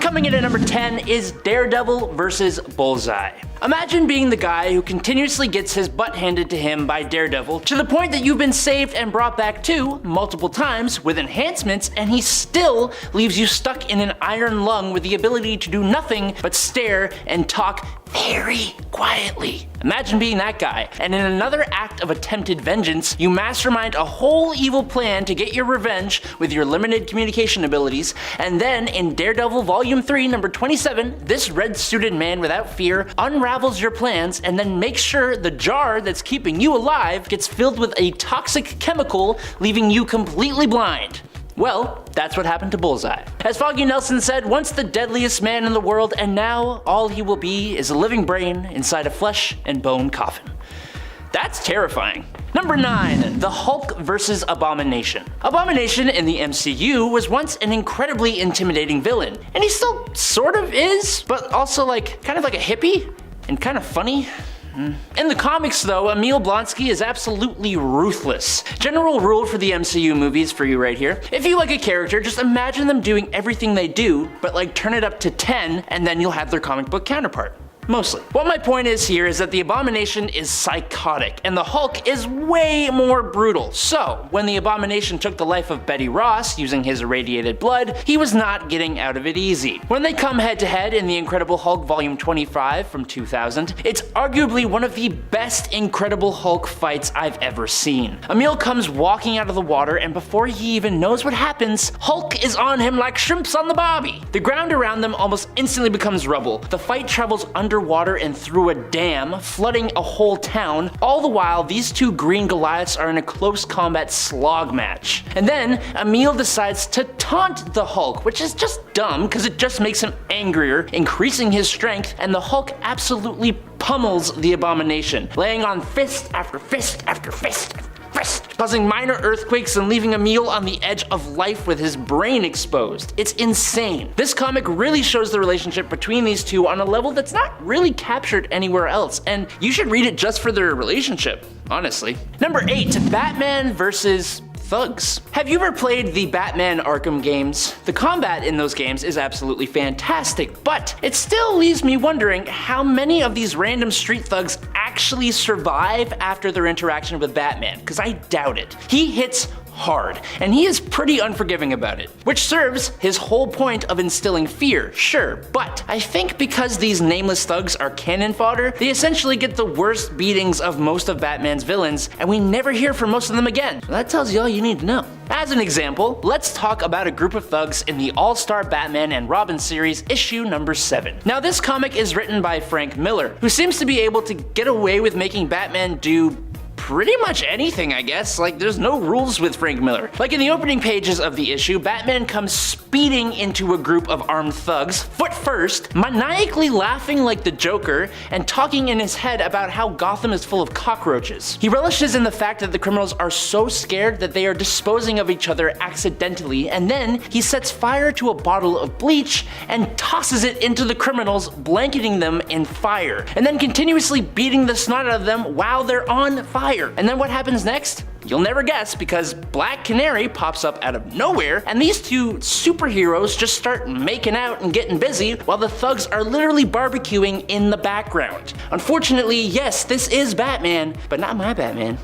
Coming in at number 10 is Daredevil vs. Bullseye. Imagine being the guy who continuously gets his butt handed to him by Daredevil to the point that you've been saved and brought back to multiple times with enhancements, and he still leaves you stuck in an iron lung with the ability to do nothing but stare and talk very quietly. Imagine being that guy, and in another act of attempted vengeance, you mastermind a whole evil plan to get your revenge with your limited communication abilities, and then in Daredevil Volume 3, number 27, this red-suited man without fear unravels your plans and then makes sure the jar that's keeping you alive gets filled with a toxic chemical, leaving you completely blind. Well, that's what happened to Bullseye. As Foggy Nelson said, once the deadliest man in the world, and now all he will be is a living brain inside a flesh and bone coffin. That's terrifying. Number 9, the Hulk vs. Abomination. Abomination in the MCU was once an incredibly intimidating villain, and he still sort of is, but also kind of like a hippie and kind of funny. In the comics though, Emil Blonsky is absolutely ruthless. General rule for the MCU movies for you right here. If you like a character, just imagine them doing everything they do, but turn it up to 10 and then you'll have their comic book counterpart. Mostly. What my point is here is that the Abomination is psychotic, and the Hulk is way more brutal. So, when the Abomination took the life of Betty Ross using his irradiated blood, he was not getting out of it easy. When they come head to head in The Incredible Hulk Volume 25 from 2000, it's arguably one of the best Incredible Hulk fights I've ever seen. Emil comes walking out of the water, and before he even knows what happens, Hulk is on him like shrimps on the barbie. The ground around them almost instantly becomes rubble. The fight travels underwater and through a dam, flooding a whole town. All the while, these two green Goliaths are in a close combat slog match. And then, Emil decides to taunt the Hulk, which is just dumb because it just makes him angrier, increasing his strength, and the Hulk absolutely pummels the Abomination, laying on fist after fist after fist after fist, causing minor earthquakes and leaving Emil on the edge of life with his brain exposed. It's insane. This comic really shows the relationship between these two on a level that's not really captured anywhere else, and you should read it just for their relationship, honestly. Number 8, Batman vs. thugs. Have you ever played the Batman Arkham games? The combat in those games is absolutely fantastic, but it still leaves me wondering how many of these random street thugs actually survive after their interaction with Batman, because I doubt it. He hits hard, and he is pretty unforgiving about it, which serves his whole point of instilling fear, sure, but I think because these nameless thugs are cannon fodder, they essentially get the worst beatings of most of Batman's villains, and we never hear from most of them again. That tells you all you need to know. As an example, let's talk about a group of thugs in the All-Star Batman and Robin series, issue number 7. Now this comic is written by Frank Miller, who seems to be able to get away with making Batman do pretty much anything, I guess. There's no rules with Frank Miller. In the opening pages of the issue, Batman comes speeding into a group of armed thugs, foot first, maniacally laughing like the Joker, and talking in his head about how Gotham is full of cockroaches. He relishes in the fact that the criminals are so scared that they are disposing of each other accidentally, and then he sets fire to a bottle of bleach and tosses it into the criminals, blanketing them in fire, and then continuously beating the snot out of them while they're on fire. And then what happens next? You'll never guess, because Black Canary pops up out of nowhere, and these two superheroes just start making out and getting busy while the thugs are literally barbecuing in the background. Unfortunately, yes, this is Batman, but not my Batman.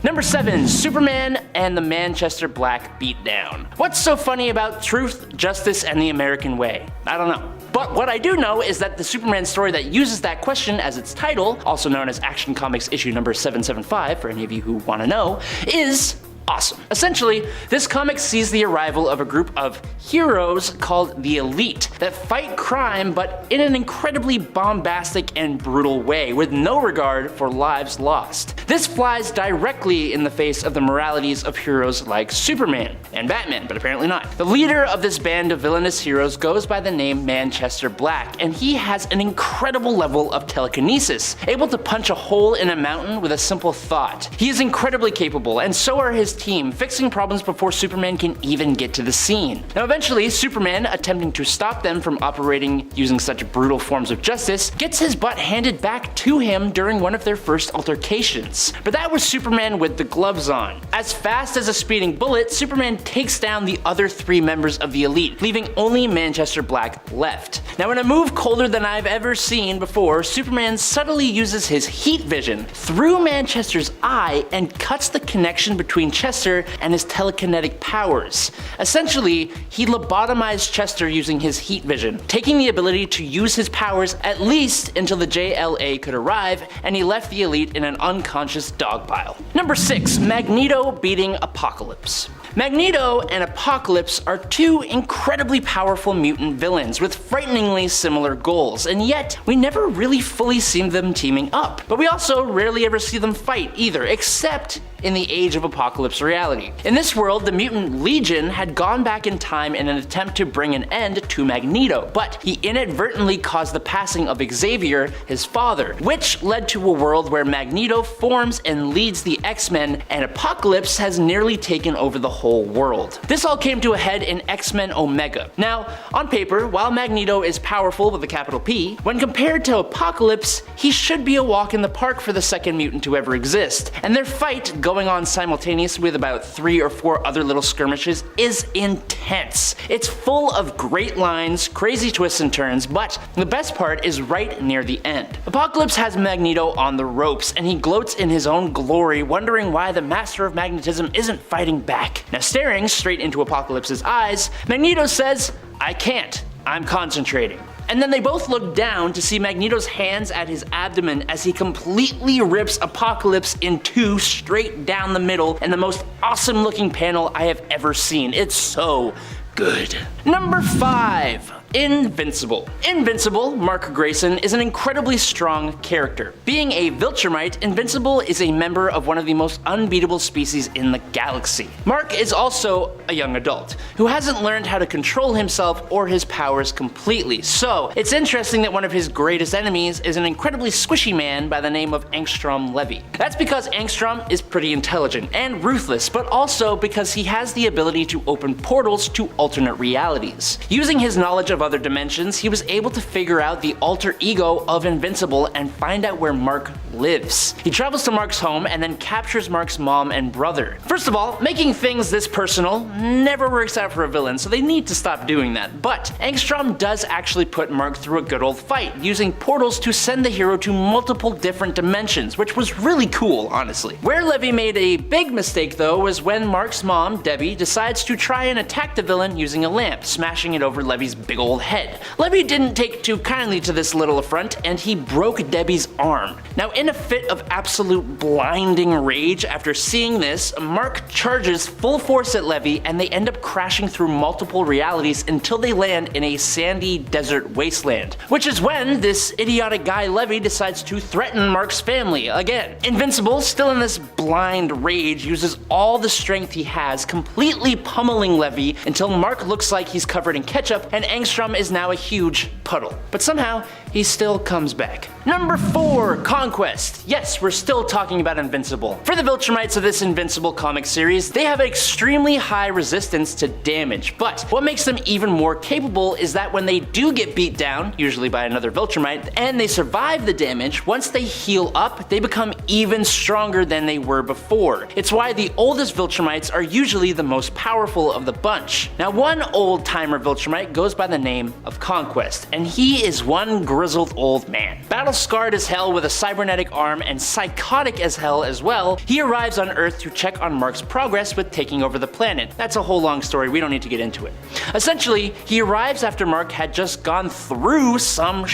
Number 7, Superman and the Manchester Black Beatdown. What's so funny about truth, justice, and the American way? I don't know. But what I do know is that the Superman story that uses that question as its title, also known as Action Comics issue number 775 for any of you who want to know, is awesome. Essentially, this comic sees the arrival of a group of heroes called the Elite that fight crime, but in an incredibly bombastic and brutal way, with no regard for lives lost. This flies directly in the face of the moralities of heroes like Superman and Batman, but apparently not. The leader of this band of villainous heroes goes by the name Manchester Black, and he has an incredible level of telekinesis, able to punch a hole in a mountain with a simple thought. He is incredibly capable, and so are his team, fixing problems before Superman can even get to the scene. Now eventually, Superman, attempting to stop them from operating using such brutal forms of justice, gets his butt handed back to him during one of their first altercations. But that was Superman with the gloves on. As fast as a speeding bullet, Superman takes down the other 3 members of the Elite, leaving only Manchester Black left. Now in a move colder than I've ever seen before, Superman subtly uses his heat vision through Manchester's eye and cuts the connection between Chester and his telekinetic powers. Essentially, he lobotomized Chester using his heat vision, taking the ability to use his powers at least until the JLA could arrive, and he left the Elite in an unconscious dog pile. Number 6. Magneto beating Apocalypse. Magneto and Apocalypse are 2 incredibly powerful mutant villains with frighteningly similar goals, and yet we never really fully see them teaming up. But we also rarely ever see them fight either, except in the Age of Apocalypse reality. In this world, the Mutant Legion had gone back in time in an attempt to bring an end to Magneto, but he inadvertently caused the passing of Xavier, his father, which led to a world where Magneto forms and leads the X-Men, and Apocalypse has nearly taken over the whole world. This all came to a head in X-Men Omega. Now, on paper, while Magneto is powerful with a capital P, when compared to Apocalypse, he should be a walk in the park for the second mutant to ever exist, and their fight going on simultaneously with about 3 or 4 other little skirmishes is intense. It's full of great lines, crazy twists and turns, but the best part is right near the end. Apocalypse has Magneto on the ropes, and he gloats in his own glory, wondering why the Master of Magnetism isn't fighting back. Now staring straight into Apocalypse's eyes, Magneto says, "I can't, I'm concentrating." And then they both look down to see Magneto's hands at his abdomen as he completely rips Apocalypse in 2 straight down the middle in the most awesome looking panel I have ever seen. It's so good. Number 5. Invincible. Invincible, Mark Grayson, is an incredibly strong character. Being a Viltrumite, Invincible is a member of one of the most unbeatable species in the galaxy. Mark is also a young adult, who hasn't learned how to control himself or his powers completely, so it's interesting that one of his greatest enemies is an incredibly squishy man by the name of Angstrom Levy. That's because Angstrom is pretty intelligent and ruthless, but also because he has the ability to open portals to alternate realities. Using his knowledge of other dimensions, he was able to figure out the alter ego of Invincible and find out where Mark lives. He travels to Mark's home and then captures Mark's mom and brother. First of all, making things this personal never works out for a villain, so they need to stop doing that. But Angstrom does actually put Mark through a good old fight, using portals to send the hero to multiple different dimensions, which was really cool, honestly. Where Levy made a big mistake though was when Mark's mom, Debbie, decides to try and attack the villain using a lamp, smashing it over Levy's big old head. Levy didn't take too kindly to this little affront, and he broke Debbie's arm. Now, in a fit of absolute blinding rage after seeing this, Mark charges full force at Levy, and they end up crashing through multiple realities until they land in a sandy desert wasteland, which is when this idiotic guy Levy decides to threaten Mark's family again. Invincible, still in this blind rage, uses all the strength he has, completely pummeling Levy until Mark looks like he's covered in ketchup and Angstrom is now a huge puddle. But somehow, he still comes back. Number 4, Conquest. Yes, we're still talking about Invincible. For the Viltrumites of this Invincible comic series, they have extremely high resistance to damage, but what makes them even more capable is that when they do get beat down, usually by another Viltrumite, and they survive the damage, once they heal up, they become even stronger than they were before. It's why the oldest Viltrumites are usually the most powerful of the bunch. Now, one old-timer Viltrumite goes by the name of Conquest, and he is one grizzled old man. Battle-scarred as hell with a cybernetic arm and psychotic as hell as well, he arrives on Earth to check on Mark's progress with taking over the planet. That's a whole long story, we don't need to get into it. Essentially, he arrives after Mark had just gone through some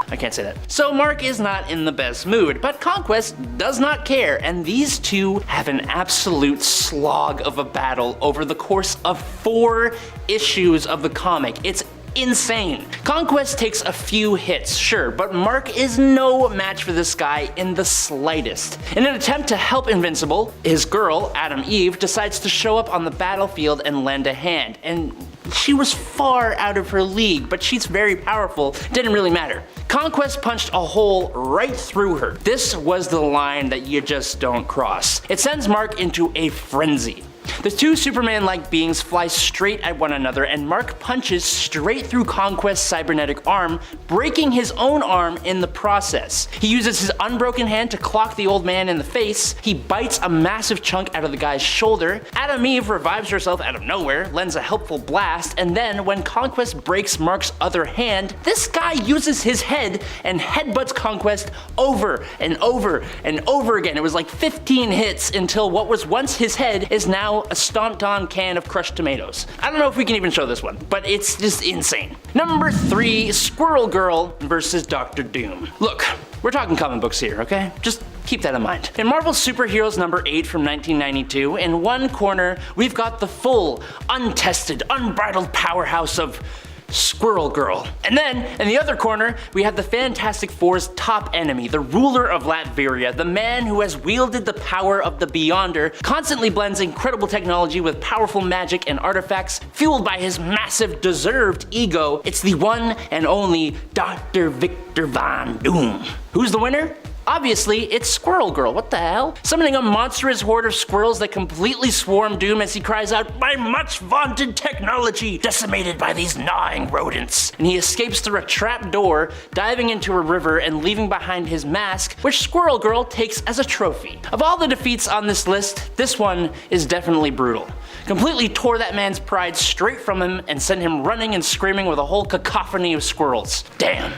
I can't say that. So Mark is not in the best mood, but Conquest does not care, and these two have an absolute slog of a battle over the course of 4 issues of the comic. It's insane. Conquest takes a few hits, sure, but Mark is no match for this guy in the slightest. In an attempt to help Invincible, his girl, Adam Eve, decides to show up on the battlefield and lend a hand, and she was far out of her league, but she's very powerful, didn't really matter. Conquest punched a hole right through her. This was the line that you just don't cross. It sends Mark into a frenzy. The two Superman-like beings fly straight at one another, and Mark punches straight through Conquest's cybernetic arm, breaking his own arm in the process. He uses his unbroken hand to clock the old man in the face, he bites a massive chunk out of the guy's shoulder, Adam Eve revives herself out of nowhere, lends a helpful blast, and then when Conquest breaks Mark's other hand, this guy uses his head and headbutts Conquest over and over and over again. It was like 15 hits until what was once his head is now a stomped on can of crushed tomatoes. I don't know if we can even show this one, but it's just insane. Number 3, Squirrel Girl versus Dr. Doom. Look, we're talking comic books here, okay? Just keep that in mind. In Marvel's Superheroes number 8 from 1992, in one corner, we've got the full, untested, unbridled powerhouse of Squirrel Girl. And then, in the other corner, we have the Fantastic Four's top enemy, the ruler of Latveria, the man who has wielded the power of the Beyonder, constantly blends incredible technology with powerful magic and artifacts, fueled by his massive, deserved ego. It's the one and only Dr. Victor Von Doom. Who's the winner? Obviously, it's Squirrel Girl. What the hell? Summoning a monstrous horde of squirrels that completely swarm Doom as he cries out, "My much vaunted technology, decimated by these gnawing rodents." And he escapes through a trap door, diving into a river and leaving behind his mask, which Squirrel Girl takes as a trophy. Of all the defeats on this list, this one is definitely brutal. Completely tore that man's pride straight from him and sent him running and screaming with a whole cacophony of squirrels. Damn.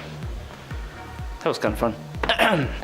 That was kind of fun.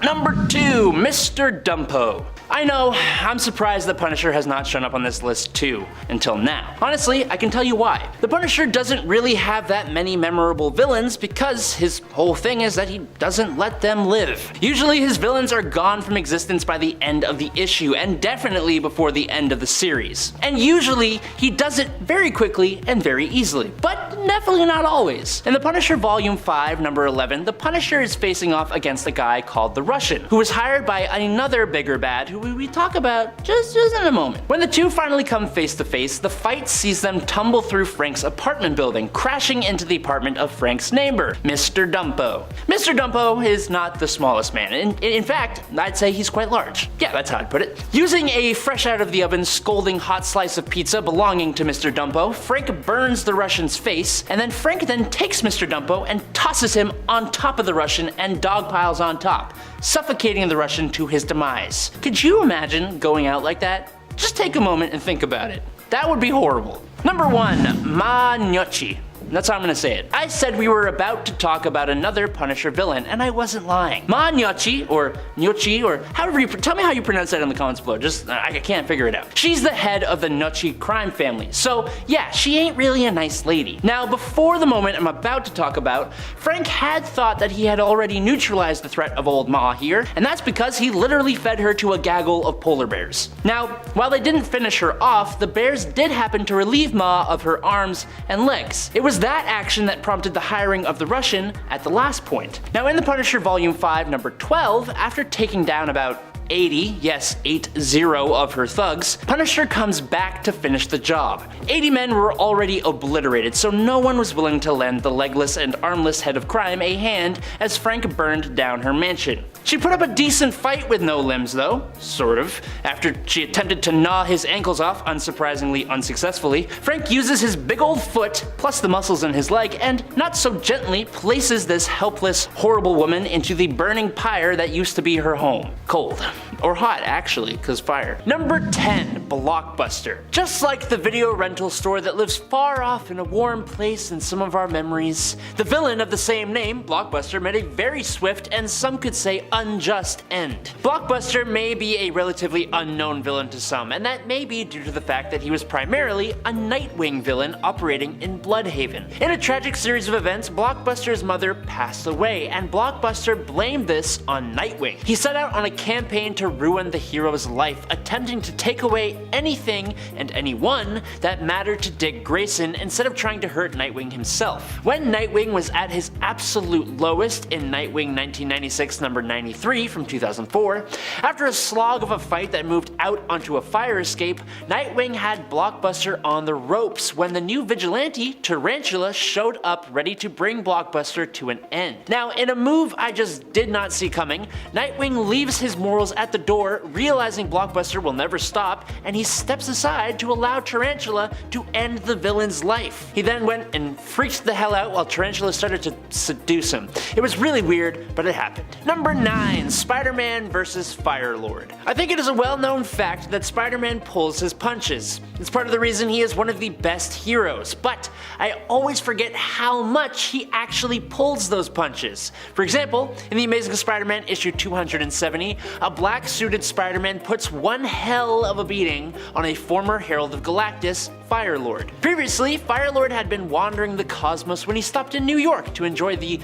Number 2, Mr. Dumpo. I know, I'm surprised the Punisher has not shown up on this list too, until now. Honestly, I can tell you why. The Punisher doesn't really have that many memorable villains because his whole thing is that he doesn't let them live. Usually his villains are gone from existence by the end of the issue, and definitely before the end of the series. And usually, he does it very quickly and very easily, but definitely not always. In the Punisher Volume 5, number 11, the Punisher is facing off against a guy called the Russian, who was hired by another bigger bad who we talk about just in a moment. When the two finally come face to face, the fight sees them tumble through Frank's apartment building, crashing into the apartment of Frank's neighbor, Mr. Dumpo. Mr. Dumpo is not the smallest man. In fact, I'd say he's quite large. Yeah, that's how I'd put it. Using a fresh out of the oven scalding hot slice of pizza belonging to Mr. Dumpo, Frank burns the Russian's face, and then Frank then takes Mr. Dumpo and tosses him on top of the Russian and dogpiles on top, suffocating the Russian to his demise. Could you imagine going out like that? Just take a moment and think about it. That would be horrible. Number 1, Ma Gnocchi. That's how I'm gonna say it. I said we were about to talk about another Punisher villain, and I wasn't lying. Ma Gnocchi, or Gnocchi, or however you, tell me how you pronounce that in the comments below, just, I can't figure it out. She's the head of the Gnocchi crime family, so yeah, she ain't really a nice lady. Now, before the moment I'm about to talk about, Frank had thought that he had already neutralized the threat of old Ma here, and that's because he literally fed her to a gaggle of polar bears. Now, while they didn't finish her off, the bears did happen to relieve Ma of her arms and legs. It was that action that prompted the hiring of the Russian at the last point. Now in the Punisher Volume 5, number 12, after taking down about 80, yes, 80 of her thugs, Punisher comes back to finish the job. 80 men were already obliterated, so no one was willing to lend the legless and armless head of crime a hand as Frank burned down her mansion. She put up a decent fight with no limbs though, sort of. After she attempted to gnaw his ankles off, unsurprisingly unsuccessfully, Frank uses his big old foot, plus the muscles in his leg, and not so gently places this helpless, horrible woman into the burning pyre that used to be her home. Cold. Or hot, actually, cause fire. Number 10, Blockbuster. Just like the video rental store that lives far off in a warm place in some of our memories, the villain of the same name, Blockbuster, met a very swift and some could say unjust end. Blockbuster may be a relatively unknown villain to some, and that may be due to the fact that he was primarily a Nightwing villain operating in Bloodhaven. In a tragic series of events, Blockbuster's mother passed away, and Blockbuster blamed this on Nightwing. He set out on a campaign to ruin the hero's life, attempting to take away anything and anyone that mattered to Dick Grayson instead of trying to hurt Nightwing himself. When Nightwing was at his absolute lowest in Nightwing 1996 number 93 from 2004, after a slog of a fight that moved out onto a fire escape, Nightwing had Blockbuster on the ropes when the new vigilante, Tarantula, showed up ready to bring Blockbuster to an end. Now, in a move I just did not see coming, Nightwing leaves his morals at the door, realizing Blockbuster will never stop, and he steps aside to allow Tarantula to end the villain's life. He then went and freaked the hell out while Tarantula started to seduce him. It was really weird, but it happened. Number 9. Spider-Man vs. Firelord. I think it is a well-known fact that Spider-Man pulls his punches. It's part of the reason he is one of the best heroes, but I always forget how much he actually pulls those punches. For example, in The Amazing Spider-Man issue 270, a black-suited Spider-Man puts one hell of a beating on a former Herald of Galactus, Firelord. Previously, Firelord had been wandering the cosmos when he stopped in New York to enjoy the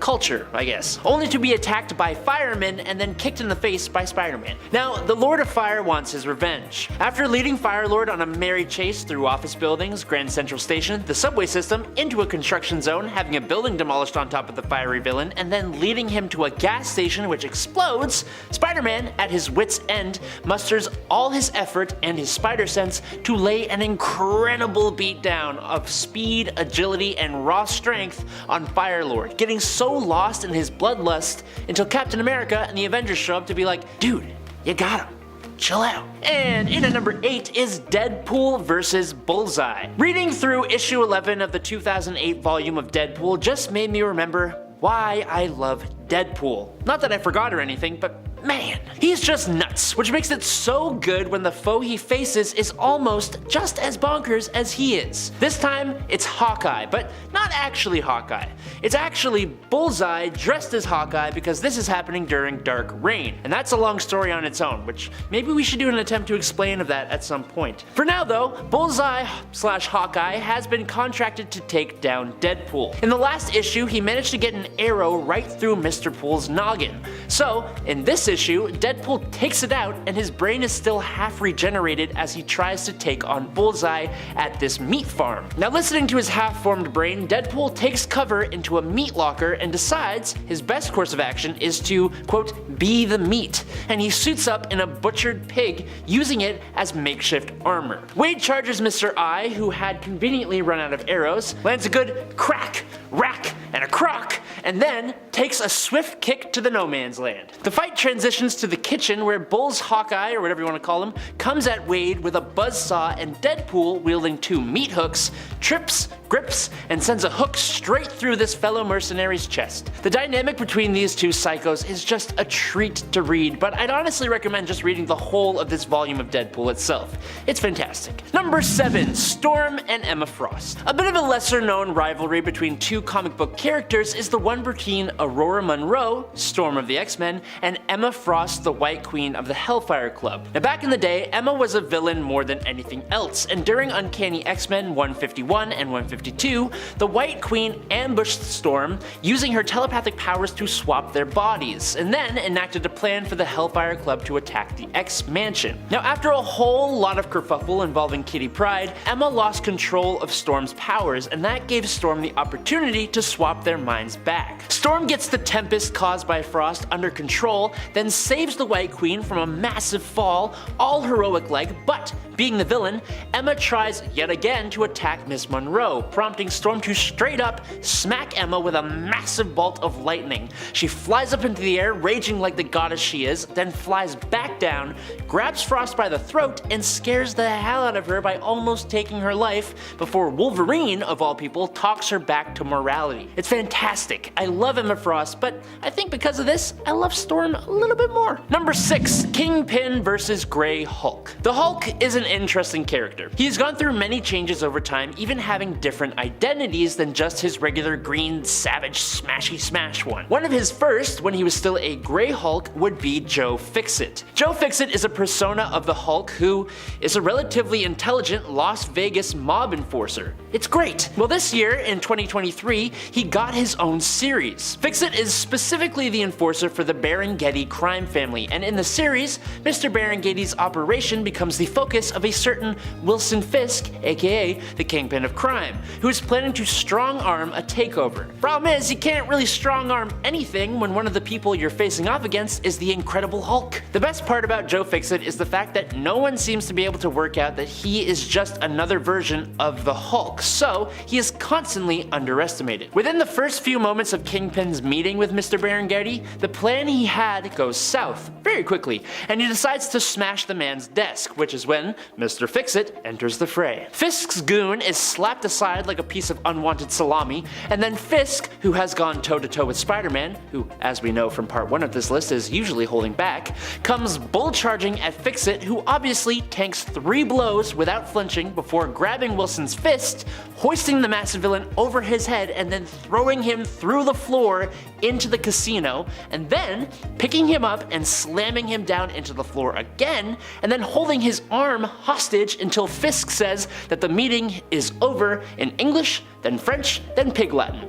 culture, I guess, only to be attacked by firemen and then kicked in the face by Spider-Man. Now, the Lord of Fire wants his revenge. After leading Firelord on a merry chase through office buildings, Grand Central Station, the subway system, into a construction zone, having a building demolished on top of the fiery villain, and then leading him to a gas station which explodes, Spider-Man, at his wit's end, musters all his effort and his spider sense to lay an incredible beatdown of speed, agility, and raw strength on Firelord, getting so lost in his bloodlust until Captain America and the Avengers show up to be like, dude, you got him. Chill out. And in at number 8 is Deadpool vs. Bullseye. Reading through issue 11 of the 2008 volume of Deadpool just made me remember why I love Deadpool. Not that I forgot or anything, but man, he's just nuts, which makes it so good when the foe he faces is almost just as bonkers as he is. This time, it's Hawkeye, but not actually Hawkeye. It's actually Bullseye dressed as Hawkeye because this is happening during Dark Reign, and that's a long story on its own, which maybe we should do an attempt to explain of that at some point. For now though, Bullseye/Hawkeye has been contracted to take down Deadpool. In the last issue, he managed to get an arrow right through Mr. Pool's noggin. So, in this issue, Deadpool takes it out and his brain is still half regenerated as he tries to take on Bullseye at this meat farm. Now listening to his half-formed brain, Deadpool takes cover into a meat locker and decides his best course of action is to, quote, be the meat, and he suits up in a butchered pig using it as makeshift armor. Wade charges Mr. I, who had conveniently run out of arrows, lands a good crack, rack, and a crock, and then takes a swift kick to the no man's land. The fight transitions to the kitchen where Bull's Hawkeye, or whatever you want to call him, comes at Wade with a buzzsaw, and Deadpool, wielding 2 meat hooks, trips, grips, and sends a hook straight through this fellow mercenary's chest. The dynamic between these two psychos is just a treat to read, but I'd honestly recommend just reading the whole of this volume of Deadpool itself. It's fantastic. Number 7, Storm and Emma Frost. A bit of a lesser known rivalry between 2 comic book characters is the one between Aurora Monroe, Storm of the X-Men, and Emma Frost, the White Queen of the Hellfire Club. Now back in the day, Emma was a villain more than anything else, and during Uncanny X-Men 151 and 152, the White Queen ambushed Storm using her telepathic powers to swap their bodies, and then enacted a plan for the Hellfire Club to attack the X-Mansion. Now after a whole lot of kerfuffle involving Kitty Pryde, Emma lost control of Storm's powers, and that gave Storm the opportunity to swap their minds back. Storm gets the tempest caused by Frost under control, then saves the White Queen from a massive fall, all heroic-like, but being the villain, Emma tries yet again to attack Miss Monroe, prompting Storm to straight up smack Emma with a massive bolt of lightning. She flies up into the air, raging like the goddess she is, then flies back down, grabs Frost by the throat, and scares the hell out of her by almost taking her life before Wolverine, of all people, talks her back to morality. It's fantastic. I love Emma Frost, but I think because of this, I love Storm a little bit more. Number 6, Kingpin vs. Grey Hulk. The Hulk is an interesting character. He's gone through many changes over time, even having different identities than just his regular green, savage, smashy smash one. One of his first, when he was still a Grey Hulk, would be Joe Fixit. Joe Fixit is a persona of the Hulk who is a relatively intelligent Las Vegas mob enforcer. It's great. Well, this year, in 2023, he got his own series. Fixit is specifically the enforcer for the Berengeti crime family, and in the series, Mr. Berengeti's operation becomes the focus of a certain Wilson Fisk, aka the Kingpin of Crime, who is planning to strong-arm a takeover. Problem is, you can't really strong-arm anything when one of the people you're facing off against is the Incredible Hulk. The best part about Joe Fixit is the fact that no one seems to be able to work out that he is just another version of the Hulk, so he is constantly underestimated. Within the first few moments of Kingpin's meeting with Mr. Berengetti, the plan he had goes south very quickly, and he decides to smash the man's desk, which is when Mr. Fixit enters the fray. Fisk's goon is slapped aside like a piece of unwanted salami, and then Fisk, who has gone toe-to-toe with SpiderMan, who, as we know from part 1 of this list, is usually holding back, comes bull-charging at Fixit, who obviously tanks 3 blows without flinching before grabbing Wilson's fist, hoisting the massive villain over his head, and then throwing him through the floor into the casino, and then picking him up and slamming him down into the floor again, and then holding his arm hostage until Fisk says that the meeting is over in English, then French, then Pig Latin.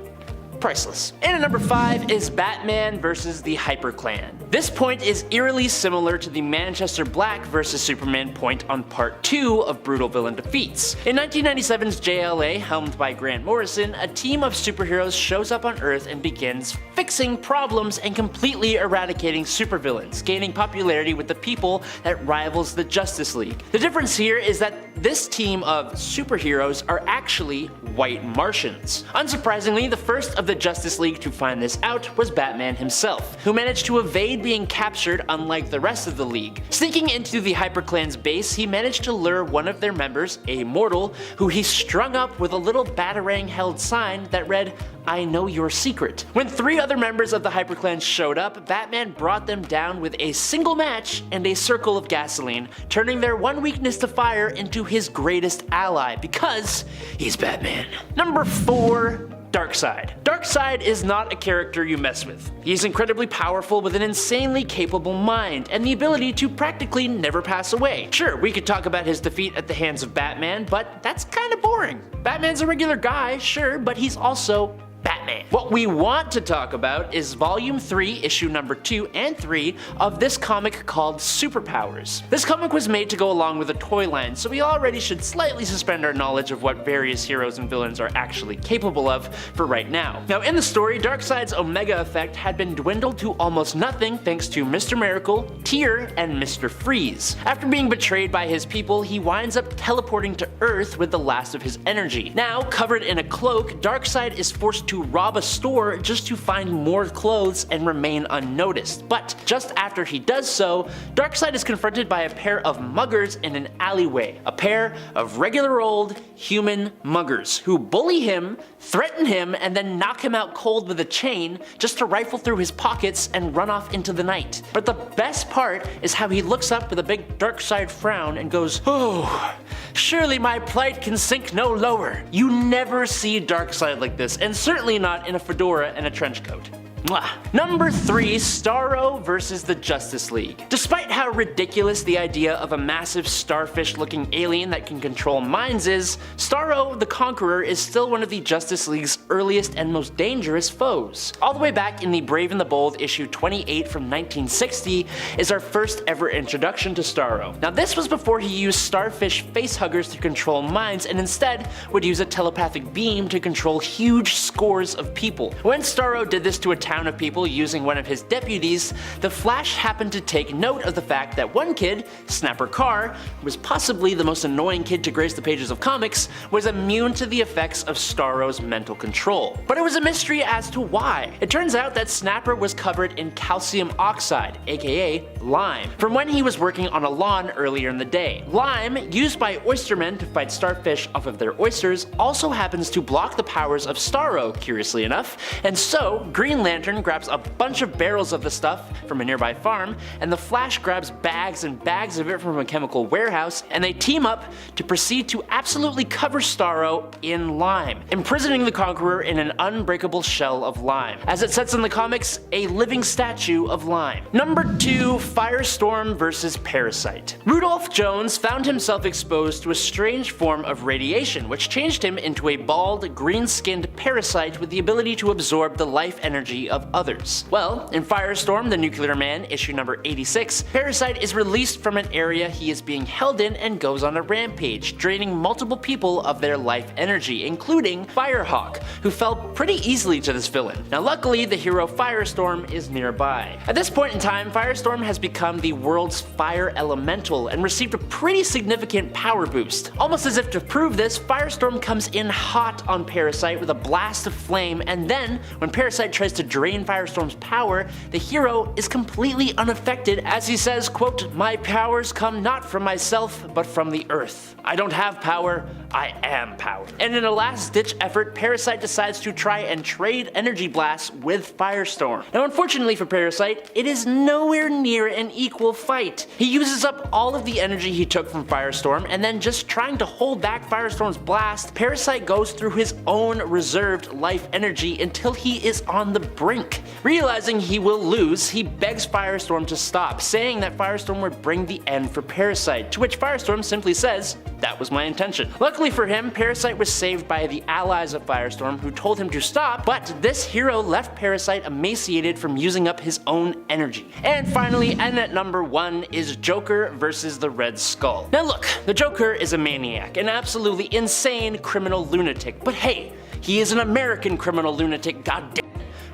Priceless. And at number 5 is Batman vs. the Hyper Clan. This point is eerily similar to the Manchester Black vs. Superman point on part 2 of Brutal Villain Defeats. In 1997's JLA, helmed by Grant Morrison, a team of superheroes shows up on Earth and begins fixing problems and completely eradicating supervillains, gaining popularity with the people that rivals the Justice League. The difference here is that this team of superheroes are actually white Martians. Unsurprisingly, the first of the Justice League to find this out was Batman himself, who managed to evade being captured unlike the rest of the League. Sneaking into the HyperClan's base, he managed to lure one of their members, a mortal, who he strung up with a little Batarang-held sign that read, "I know your secret." When 3 other members of the HyperClan showed up, Batman brought them down with a single match and a circle of gasoline, turning their one weakness to fire into his greatest ally, because he's Batman. Number 4. Darkseid. Darkseid is not a character you mess with. He's incredibly powerful with an insanely capable mind, and the ability to practically never pass away. Sure, we could talk about his defeat at the hands of Batman, but that's kinda boring. Batman's a regular guy, sure, but he's also Batman. What we want to talk about is Volume 3, Issue number 2 and 3 of this comic called Superpowers. This comic was made to go along with a toy line, so we already should slightly suspend our knowledge of what various heroes and villains are actually capable of for right now. Now, in the story, Darkseid's Omega effect had been dwindled to almost nothing thanks to Mr. Miracle, Tyr, and Mr. Freeze. After being betrayed by his people, he winds up teleporting to Earth with the last of his energy. Now, covered in a cloak, Darkseid is forced to rob a store just to find more clothes and remain unnoticed. But just after he does so, Darkseid is confronted by a pair of muggers in an alleyway. A pair of regular old human muggers who bully him, threaten him, and then knock him out cold with a chain just to rifle through his pockets and run off into the night. But the best part is how he looks up with a big Darkseid frown and goes, "Oh, surely my plight can sink no lower." You never see Darkseid like this, and certainly not in a fedora and a trench coat. Mwah. Number 3, Staro vs. the Justice League. Despite how ridiculous the idea of a massive starfish-looking alien that can control minds is, Staro the Conqueror is still one of the Justice League's earliest and most dangerous foes. All the way back in the Brave and the Bold issue 28 from 1960 is our first ever introduction to Staro. Now this was before he used starfish facehuggers to control minds and instead would use a telepathic beam to control huge scores of people. When Staro did this to a town of people using one of his deputies, the Flash happened to take note of the fact that one kid, Snapper Carr, who was possibly the most annoying kid to grace the pages of comics, was immune to the effects of Staro's mental control. But it was a mystery as to why. It turns out that Snapper was covered in calcium oxide, aka lime, from when he was working on a lawn earlier in the day. Lime, used by oystermen to fight starfish off of their oysters, also happens to block the powers of Staro, curiously enough, and so Green Lantern grabs a bunch of barrels of the stuff from a nearby farm, and the Flash grabs bags and bags of it from a chemical warehouse, and they team up to proceed to absolutely cover Staro in lime, imprisoning the Conqueror in an unbreakable shell of lime. As it says in the comics, a living statue of lime. Number 2, Firestorm vs. Parasite. Rudolph Jones found himself exposed to a strange form of radiation, which changed him into a bald, green-skinned parasite with the ability to absorb the life energy energy of others. Well, in Firestorm, the Nuclear Man, issue number 86, Parasite is released from an area he is being held in and goes on a rampage, draining multiple people of their life energy, including Firehawk, who fell pretty easily to this villain. Now luckily, the hero Firestorm is nearby. At this point in time, Firestorm has become the world's fire elemental and received a pretty significant power boost. Almost as if to prove this, Firestorm comes in hot on Parasite with a blast of flame, and then, when Parasite tries to drain Firestorm's power, the hero is completely unaffected as he says, quote, "My powers come not from myself, but from the earth. I don't have power, I am power." And in a last-ditch effort, Parasite decides to try and trade energy blasts with Firestorm. Now unfortunately for Parasite, it is nowhere near an equal fight. He uses up all of the energy he took from Firestorm, and then just trying to hold back Firestorm's blast, Parasite goes through his own reserved life energy until he is on the brink. Realizing he will lose, he begs Firestorm to stop, saying that Firestorm would bring the end for Parasite, to which Firestorm simply says, "That was my intention." Luckily for him, Parasite was saved by the allies of Firestorm who told him to stop, but this hero left Parasite emaciated from using up his own energy. And finally, and at number 1 is Joker versus the Red Skull. Now look, the Joker is a maniac, an absolutely insane criminal lunatic, but hey, he is an American criminal lunatic, goddamn.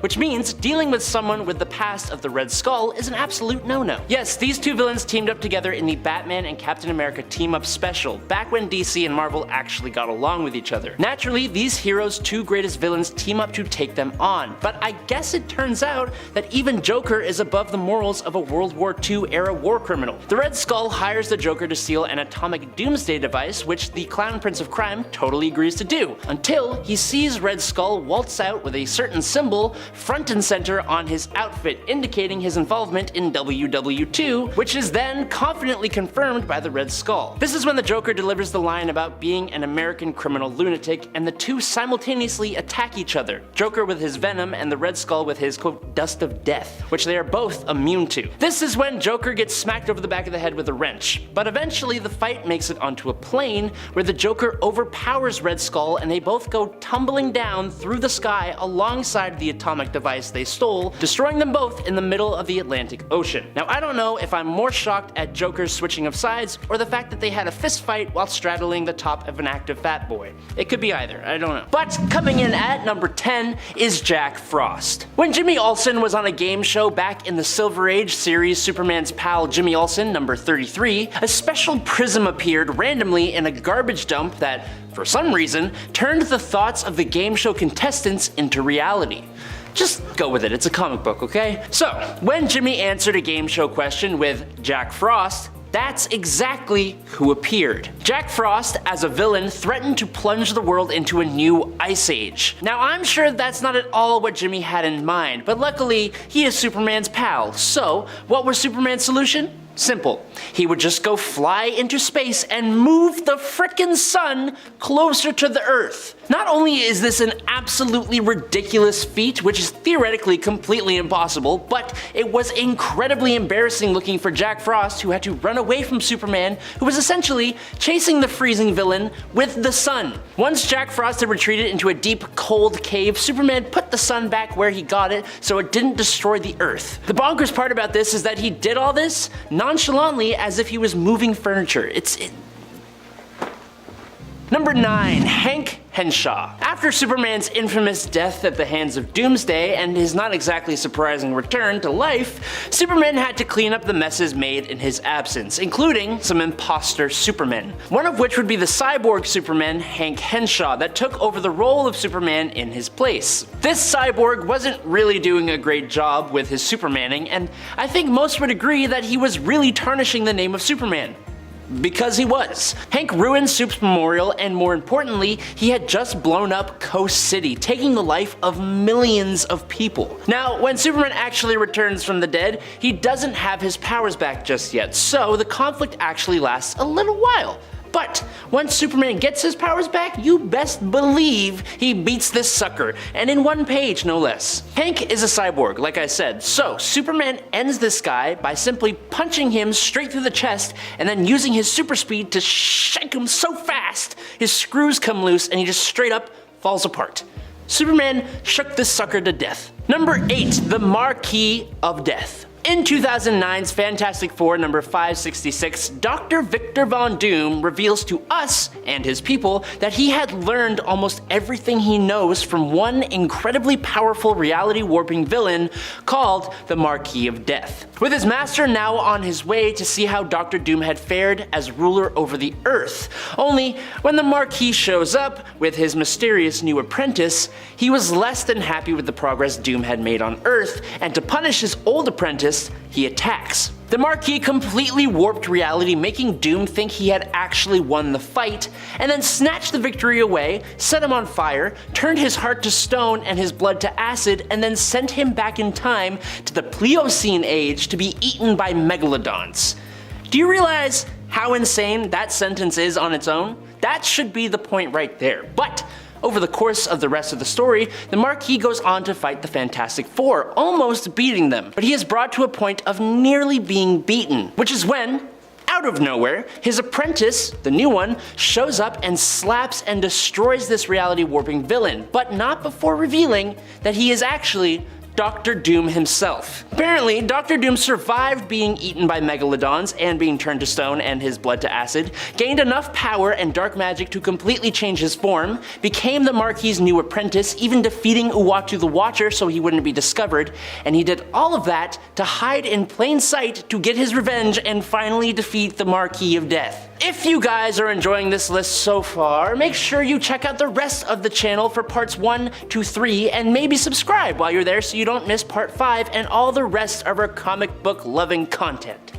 Which means dealing with someone with the past of the Red Skull is an absolute no-no. Yes, these two villains teamed up together in the Batman and Captain America Team-Up Special, back when DC and Marvel actually got along with each other. Naturally, these heroes' two greatest villains team up to take them on, but I guess it turns out that even Joker is above the morals of a World War II era war criminal. The Red Skull hires the Joker to steal an atomic doomsday device, which the Clown Prince of Crime totally agrees to do, until he sees Red Skull waltz out with a certain symbol front and center on his outfit, indicating his involvement in WW2, which is then confidently confirmed by the Red Skull. This is when the Joker delivers the line about being an American criminal lunatic, and the two simultaneously attack each other, Joker with his venom and the Red Skull with his, quote, dust of death, which they are both immune to. This is when Joker gets smacked over the back of the head with a wrench, but eventually the fight makes it onto a plane where the Joker overpowers Red Skull and they both go tumbling down through the sky alongside the atomic device they stole, destroying them both in the middle of the Atlantic Ocean. Now I don't know if I'm more shocked at Joker's switching of sides or the fact that they had a fist fight while straddling the top of an active fat boy. It could be either, I don't know. But coming in at number 10 is Jack Frost. When Jimmy Olsen was on a game show back in the Silver Age series Superman's Pal Jimmy Olsen number 33, a special prism appeared randomly in a garbage dump that, for some reason, turned the thoughts of the game show contestants into reality. Just go with it, it's a comic book, okay? So, when Jimmy answered a game show question with Jack Frost, that's exactly who appeared. Jack Frost, as a villain, threatened to plunge the world into a new ice age. Now I'm sure that's not at all what Jimmy had in mind, but luckily he is Superman's pal, so what was Superman's solution? Simple. He would just go fly into space and move the frickin' sun closer to the Earth. Not only is this an absolutely ridiculous feat, which is theoretically completely impossible, but it was incredibly embarrassing looking for Jack Frost, who had to run away from Superman, who was essentially chasing the freezing villain with the sun. Once Jack Frost had retreated into a deep, cold cave, Superman put the sun back where he got it so it didn't destroy the Earth. The bonkers part about this is that he did all this nonchalantly as if he was moving furniture. Number 9. Hank Henshaw. After Superman's infamous death at the hands of Doomsday and his not exactly surprising return to life, Superman had to clean up the messes made in his absence, including some imposter Supermen. One of which would be the cyborg Superman, Hank Henshaw, that took over the role of Superman in his place. This cyborg wasn't really doing a great job with his Supermaning, and I think most would agree that he was really tarnishing the name of Superman. Because he was. Hank ruined Soup's memorial, and more importantly, he had just blown up Coast City, taking the life of millions of people. Now, when Superman actually returns from the dead, he doesn't have his powers back just yet, so the conflict actually lasts a little while. But once Superman gets his powers back, you best believe he beats this sucker, and in one page no less. Hank is a cyborg, like I said, so Superman ends this guy by simply punching him straight through the chest and then using his super speed to shake him so fast his screws come loose and he just straight up falls apart. Superman shook this sucker to death. Number 8, the Marquee of Death. In 2009's Fantastic Four number 566, Dr. Victor Von Doom reveals to us and his people that he had learned almost everything he knows from one incredibly powerful reality warping villain called the Marquee of Death. With his master now on his way to see how Dr. Doom had fared as ruler over the Earth. Only when the Marquee shows up with his mysterious new apprentice, he was less than happy with the progress Doom had made on Earth, and to punish his old apprentice, he attacks. The Marquee completely warped reality, making Doom think he had actually won the fight, and then snatched the victory away, set him on fire, turned his heart to stone and his blood to acid, and then sent him back in time to the Pliocene age to be eaten by megalodons. Do you realize how insane that sentence is on its own? That should be the point right there. But over the course of the rest of the story, the Marquee goes on to fight the Fantastic Four, almost beating them. But he is brought to a point of nearly being beaten, which is when, out of nowhere, his apprentice, the new one, shows up and slaps and destroys this reality warping villain, but not before revealing that he is actually Dr. Doom himself. Apparently, Dr. Doom survived being eaten by megalodons and being turned to stone and his blood to acid, gained enough power and dark magic to completely change his form, became the Marquee's new apprentice, even defeating Uatu the Watcher so he wouldn't be discovered, and he did all of that to hide in plain sight to get his revenge and finally defeat the Marquee of Death. If you guys are enjoying this list so far, make sure you check out the rest of the channel for parts 1 to 3 and maybe subscribe while you're there so you don't miss part 5 and all the rest of our comic book loving content.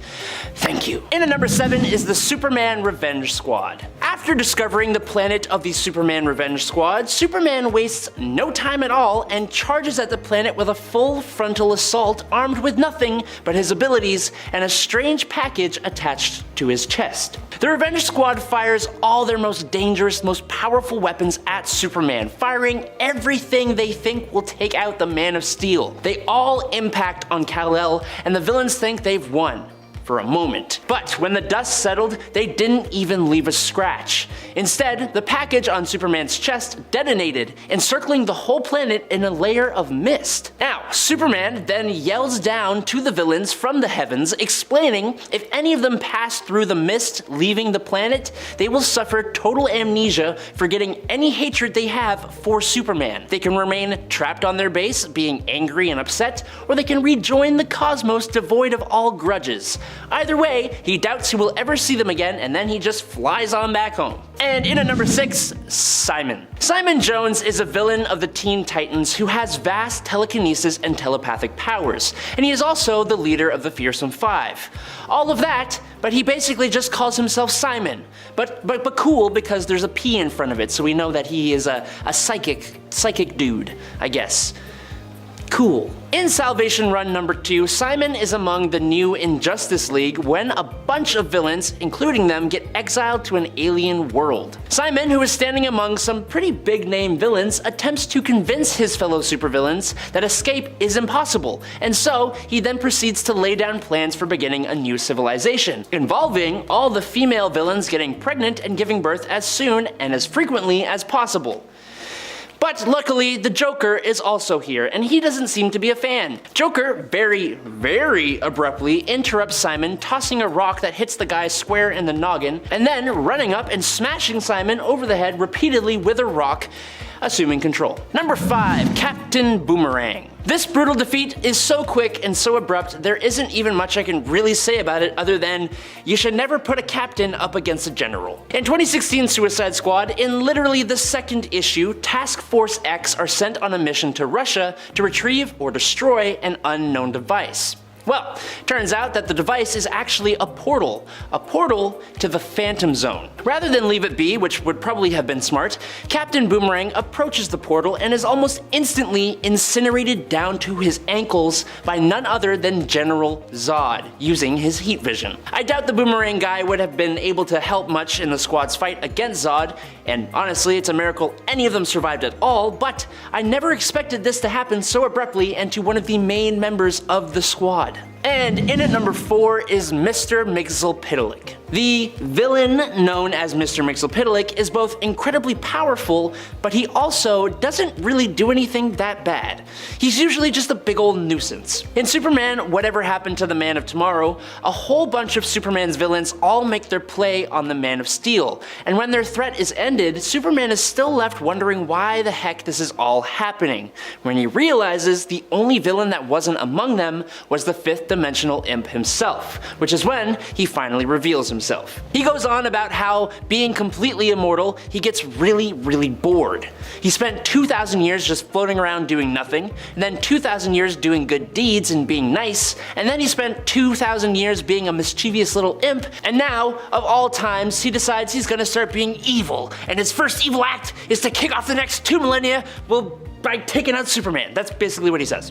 Thank you. In at number 7 is the Superman Revenge Squad. After discovering the planet of the Superman Revenge Squad, Superman wastes no time at all and charges at the planet with a full frontal assault armed with nothing but his abilities and a strange package attached to his chest. The Revenge Squad fires all their most dangerous, most powerful weapons at Superman, firing everything they think will take out the Man of Steel. They all impact on Kal-El, and the villains think they've won. For a moment. But when the dust settled, they didn't even leave a scratch. Instead, the package on Superman's chest detonated, encircling the whole planet in a layer of mist. Now, Superman then yells down to the villains from the heavens, explaining if any of them pass through the mist leaving the planet, they will suffer total amnesia, forgetting any hatred they have for Superman. They can remain trapped on their base, being angry and upset, or they can rejoin the cosmos devoid of all grudges. Either way, he doubts he will ever see them again, and then he just flies on back home. And in at number 6, Simon. Simon Jones is a villain of the Teen Titans who has vast telekinesis and telepathic powers, and he is also the leader of the Fearsome Five. All of that, but he basically just calls himself Simon. But cool because there's a P in front of it, so we know that he is a psychic dude, I guess. Cool. In Salvation Run number 2, Simon is among the new Injustice League when a bunch of villains, including them, get exiled to an alien world. Simon, who is standing among some pretty big name villains, attempts to convince his fellow supervillains that escape is impossible, and so he then proceeds to lay down plans for beginning a new civilization, involving all the female villains getting pregnant and giving birth as soon and as frequently as possible. But luckily, the Joker is also here, and he doesn't seem to be a fan. Joker very abruptly interrupts Simon, tossing a rock that hits the guy square in the noggin, and then running up and smashing Simon over the head repeatedly with a rock, assuming control. Number 5, Captain Boomerang. This brutal defeat is so quick and so abrupt, there isn't even much I can really say about it other than you should never put a captain up against a general. In 2016 Suicide Squad, in literally the second issue, Task Force X are sent on a mission to Russia to retrieve or destroy an unknown device. Well, turns out that the device is actually a portal to the Phantom Zone. Rather than leave it be, which would probably have been smart, Captain Boomerang approaches the portal and is almost instantly incinerated down to his ankles by none other than General Zod, using his heat vision. I doubt the Boomerang guy would have been able to help much in the squad's fight against Zod, and honestly, it's a miracle any of them survived at all, but I never expected this to happen so abruptly and to one of the main members of the squad. And in at number 4 is Mr. Mixel Pik. The villain known as Mr. Mixel Pik is both incredibly powerful, but he also doesn't really do anything that bad. He's usually just a big old nuisance. In Superman Whatever Happened to the Man of Tomorrow, a whole bunch of Superman's villains all make their play on the Man of Steel, and when their threat is ended, Superman is still left wondering why the heck this is all happening, when he realizes the only villain that wasn't among them was the fifth dimensional imp himself, which is when he finally reveals himself. He goes on about how, being completely immortal, he gets really bored. He spent 2,000 years just floating around doing nothing, and then 2,000 years doing good deeds and being nice, and then he spent 2,000 years being a mischievous little imp, and now, of all times, he decides he's gonna start being evil, and his first evil act is to kick off the next 2 millennia, well, by taking out Superman. That's basically what he says.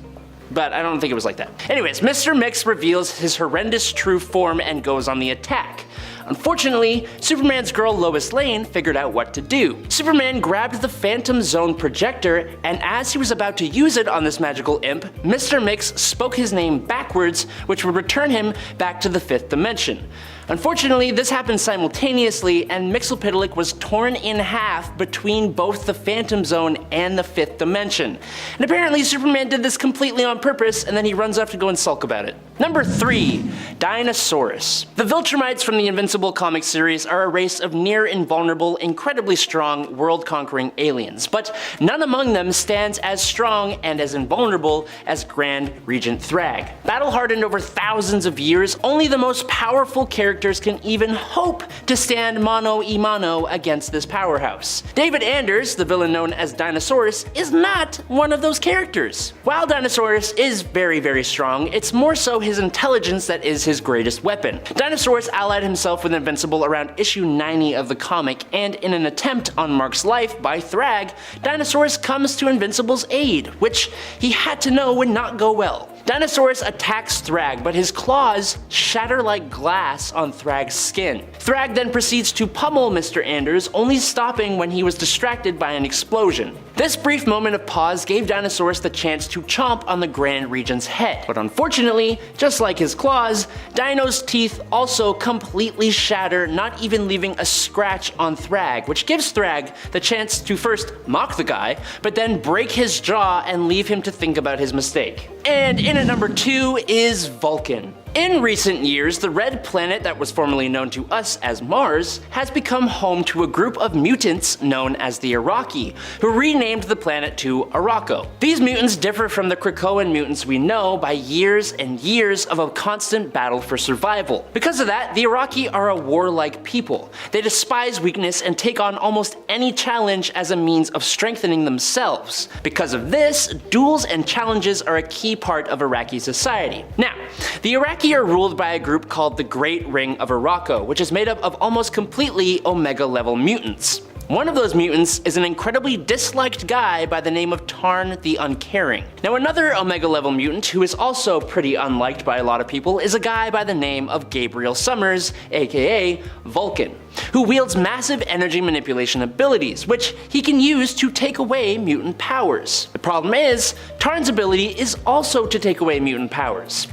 But I don't think it was like that. Anyways, Mr. Mix reveals his horrendous true form and goes on the attack. Unfortunately, Superman's girl Lois Lane figured out what to do. Superman grabbed the Phantom Zone projector, and as he was about to use it on this magical imp, Mr. Mix spoke his name backwards, which would return him back to the 5th dimension. Unfortunately, this happened simultaneously, and Mixel Pik was torn in half between both the Phantom Zone and the 5th dimension. And apparently Superman did this completely on purpose, and then he runs off to go and sulk about it. Number 3, Dinosaurus. The Viltrumites from the Invincible comic series are a race of near invulnerable, incredibly strong, world-conquering aliens, but none among them stands as strong and as invulnerable as Grand Regent Thrag. Battle-hardened over thousands of years, only the most powerful characters can even hope to stand mano-a-mano against this powerhouse. David Anders, the villain known as Dinosaurus, is not one of those characters. While Dinosaurus is very strong, it's more so his intelligence that is his greatest weapon. Dinosaurus allied himself with Invincible around issue 90 of the comic, and in an attempt on Mark's life by Thrag, Dinosaurus comes to Invincible's aid, which he had to know would not go well. Dinosaurus attacks Thrag, but his claws shatter like glass on Thrag's skin. Thrag then proceeds to pummel Mr. Anders, only stopping when he was distracted by an explosion. This brief moment of pause gave Dinosaurus the chance to chomp on the Grand Regent's head, but unfortunately, just like his claws, Dino's teeth also completely shatter, not even leaving a scratch on Thrag, which gives Thrag the chance to first mock the guy, but then break his jaw and leave him to think about his mistake. And in at number 2 is Vulcan. In recent years, the red planet that was formerly known to us as Mars has become home to a group of mutants known as the Iraqi, who renamed the planet to Arakko. These mutants differ from the Krakoan mutants we know by years and years of a constant battle for survival. Because of that, the Iraqi are a warlike people. They despise weakness and take on almost any challenge as a means of strengthening themselves. Because of this, duels and challenges are a key part of Iraqi society. Now, the Iraqi are ruled by a group called the Great Ring of Arakko, which is made up of almost completely Omega-level mutants. One of those mutants is an incredibly disliked guy by the name of Tarn the Uncaring. Now another Omega-level mutant who is also pretty unliked by a lot of people is a guy by the name of Gabriel Summers, aka Vulcan, who wields massive energy manipulation abilities, which he can use to take away mutant powers. The problem is, Tarn's ability is also to take away mutant powers.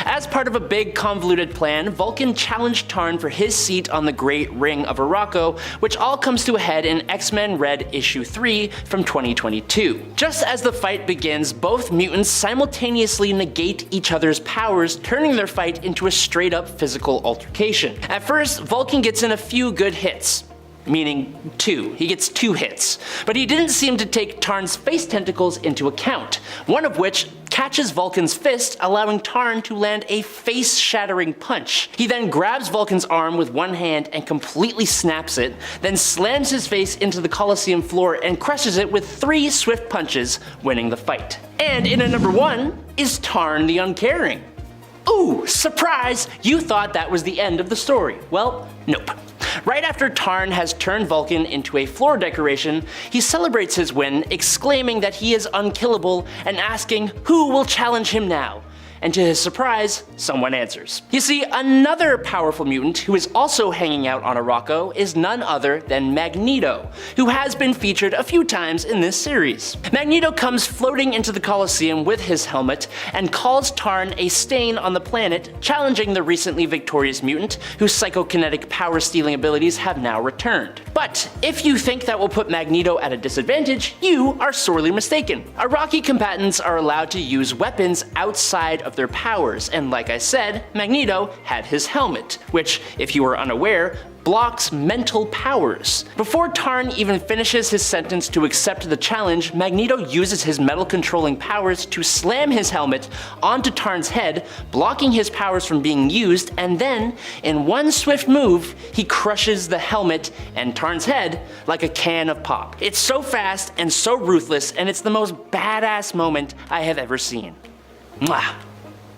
As part of a big convoluted plan, Vulcan challenged Tarn for his seat on the Great Ring of Arakko, which all comes to a head in X-Men Red issue 3 from 2022. Just as the fight begins, both mutants simultaneously negate each other's powers, turning their fight into a straight up physical altercation. At first, Vulcan gets in a few good hits. Meaning 2. He gets 2 hits. But he didn't seem to take Tarn's face tentacles into account, one of which catches Vulcan's fist, allowing Tarn to land a face-shattering punch. He then grabs Vulcan's arm with one hand and completely snaps it, then slams his face into the Coliseum floor and crushes it with 3 swift punches, winning the fight. And in at number 1 is Tarn the Uncaring. Ooh, surprise! You thought that was the end of the story. Well, nope. Right after Tarn has turned Vulcan into a floor decoration, he celebrates his win, exclaiming that he is unkillable and asking who will challenge him now. and to his surprise, someone answers. You see, another powerful mutant who is also hanging out on a Rocco is none other than Magneto, who has been featured a few times in this series. Magneto comes floating into the Colosseum with his helmet and calls Tarn a stain on the planet, challenging the recently victorious mutant whose psychokinetic power-stealing abilities have now returned. But if you think that will put Magneto at a disadvantage, you are sorely mistaken. Iraqi combatants are allowed to use weapons outside of their powers, and like I said, Magneto had his helmet, which, if you are unaware, blocks mental powers. Before Tarn even finishes his sentence to accept the challenge, Magneto uses his metal controlling powers to slam his helmet onto Tarn's head, blocking his powers from being used, and then, in one swift move, he crushes the helmet and Tarn's head like a can of pop. It's so fast and so ruthless, and it's the most badass moment I have ever seen. Mwah.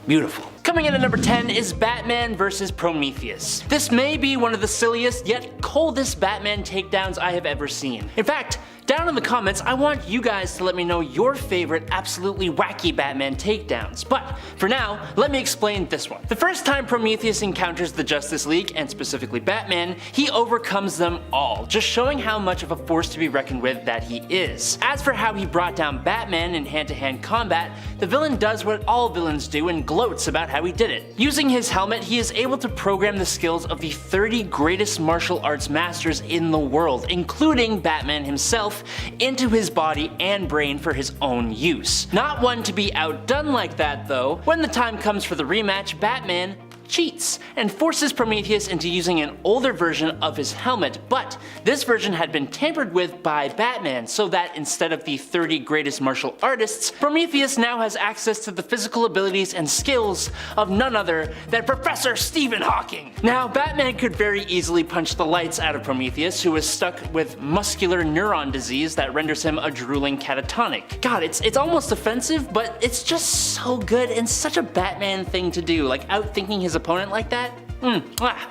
Beautiful. Coming in at number 10 is Batman vs. Prometheus. This may be one of the silliest yet coldest Batman takedowns I have ever seen. In fact, down in the comments, I want you guys to let me know your favorite absolutely wacky Batman takedowns. But for now, let me explain this one. The first time Prometheus encounters the Justice League, and specifically Batman, he overcomes them all, just showing how much of a force to be reckoned with that he is. As for how he brought down Batman in hand-to-hand combat, the villain does what all villains do and gloats about how he did it. Using his helmet, he is able to program the skills of the 30 greatest martial arts masters in the world, including Batman himself, into his body and brain for his own use. Not one to be outdone like that though. When the time comes for the rematch, Batman cheats and forces Prometheus into using an older version of his helmet, but this version had been tampered with by Batman so that instead of the 30 greatest martial artists, Prometheus now has access to the physical abilities and skills of none other than Professor Stephen Hawking. Now, Batman could very easily punch the lights out of Prometheus, who is stuck with muscular neuron disease that renders him a drooling catatonic. God, it's almost offensive, but it's just so good and such a Batman thing to do, like outthinking his opponent like that.